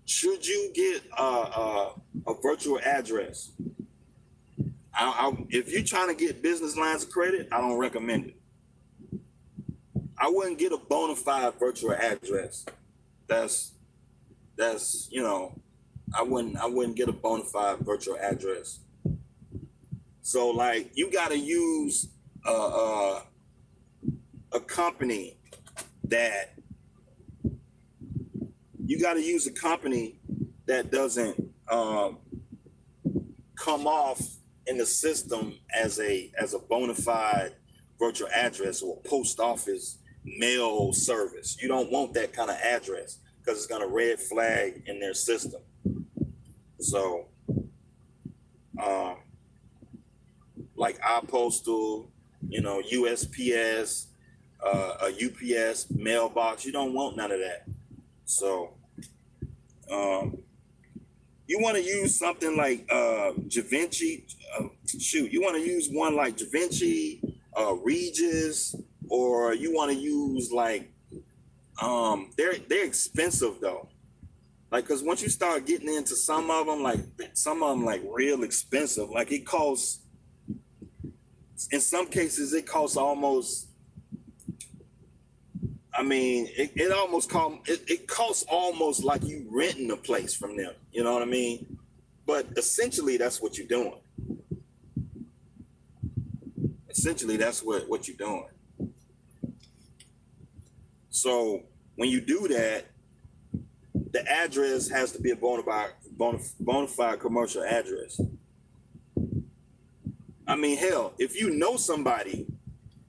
should you get a virtual address? If you're trying to get business lines of credit, I don't recommend it. I wouldn't get a bona fide virtual address. That's you know, I wouldn't get a bona fide virtual address. So like, you got to use a company that doesn't come off in the system as a bona fide virtual address or a post office mail service. You don't want that kind of address, because it's going to red flag in their system. So like iPostal, you know, USPS, a UPS mailbox, you don't want none of that. So You want to use something like Givenchy. You want to use one like Givenchy, Regis, or you want to use like they're expensive though. Like, cause once you start getting into some of them like real expensive. Like it costs, in some cases it costs almost. I mean, it costs almost like you renting a place from them. You know what I mean? But essentially, that's what you're doing. Essentially, that's what you're doing. So when you do that, the address has to be a bona fide commercial address. I mean, hell, if you know somebody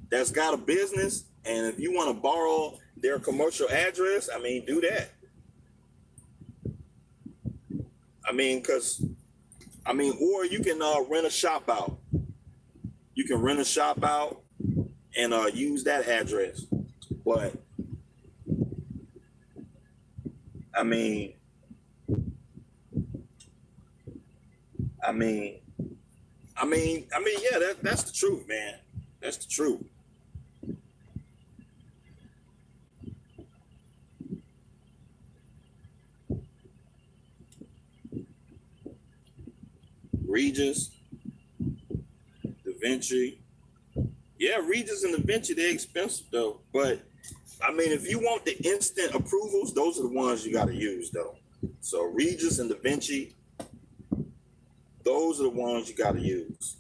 that's got a business and if you want to borrow their commercial address, I mean, do that. I mean, or you can rent a shop out. You can rent a shop out and use that address. But I mean, yeah, that's the truth, man. That's the truth. Regis, Givenchy. Yeah, Regis and Givenchy, they're expensive though. But I mean, if you want the instant approvals, those are the ones you got to use though. So Regis and Givenchy, those are the ones you got to use.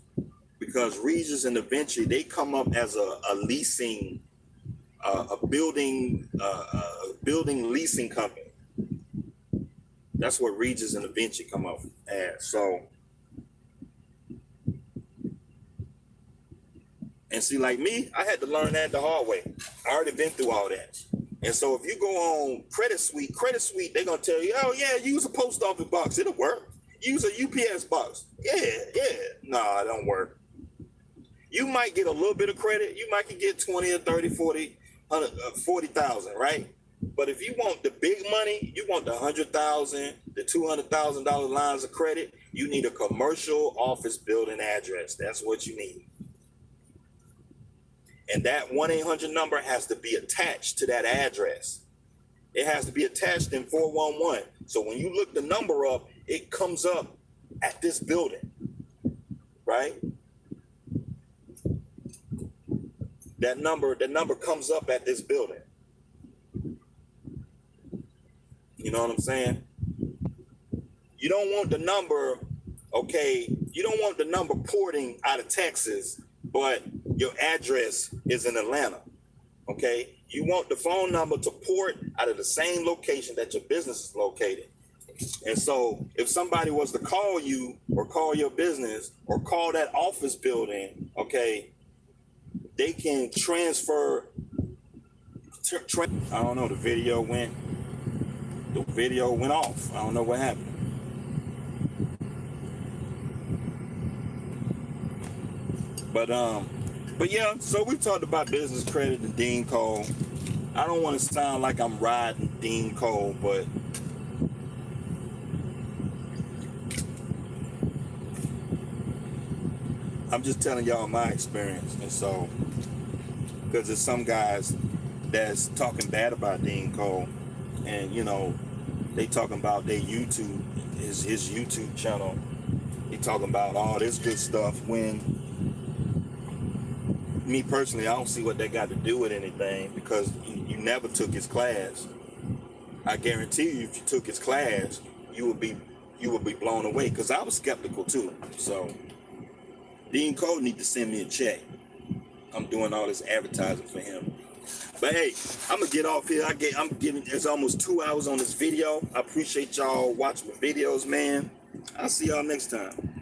Because Regis and Givenchy, they come up as a leasing, a building leasing company. That's what Regis and Givenchy come up as. So, and see, like me, I had to learn that the hard way. I already been through all that. And so if you go on Credit Suite, they're gonna tell you, oh yeah, use a post office box, it'll work. Use a UPS box. Yeah. No, it don't work. You might get a little bit of credit. You might get 20 or 30, 40, 40,000, right? But if you want the big money, you want the $100,000, the $200,000 lines of credit, you need a commercial office building address. That's what you need. And that 1-800 number has to be attached to that address. It has to be attached in 411. So when you look the number up, it comes up at this building, right? That number comes up at this building. You know what I'm saying? You don't want the number, okay, you don't want the number porting out of Texas, but your address is in Atlanta, okay? You want the phone number to port out of the same location that your business is located. And so if somebody was to call you or call your business or call that office building, okay, they can transfer. I don't know, the video went off. I don't know what happened. But yeah, so we talked about business credit and Dean Cole. I don't want to sound like I'm riding Dean Cole, but I'm just telling y'all my experience. And so, because there's some guys that's talking bad about Dean Cole, and you know, they talking about their YouTube, his YouTube channel. He talking about all this good stuff when me personally, I don't see what that got to do with anything, because you never took his class. I guarantee you, if you took his class, you would be blown away, because I was skeptical too. So Dean Cole need to send me a check. I'm doing all this advertising for him. But hey, I'm gonna get off here. It's almost 2 hours on this video. I appreciate y'all watching my videos, man. I'll see y'all next time.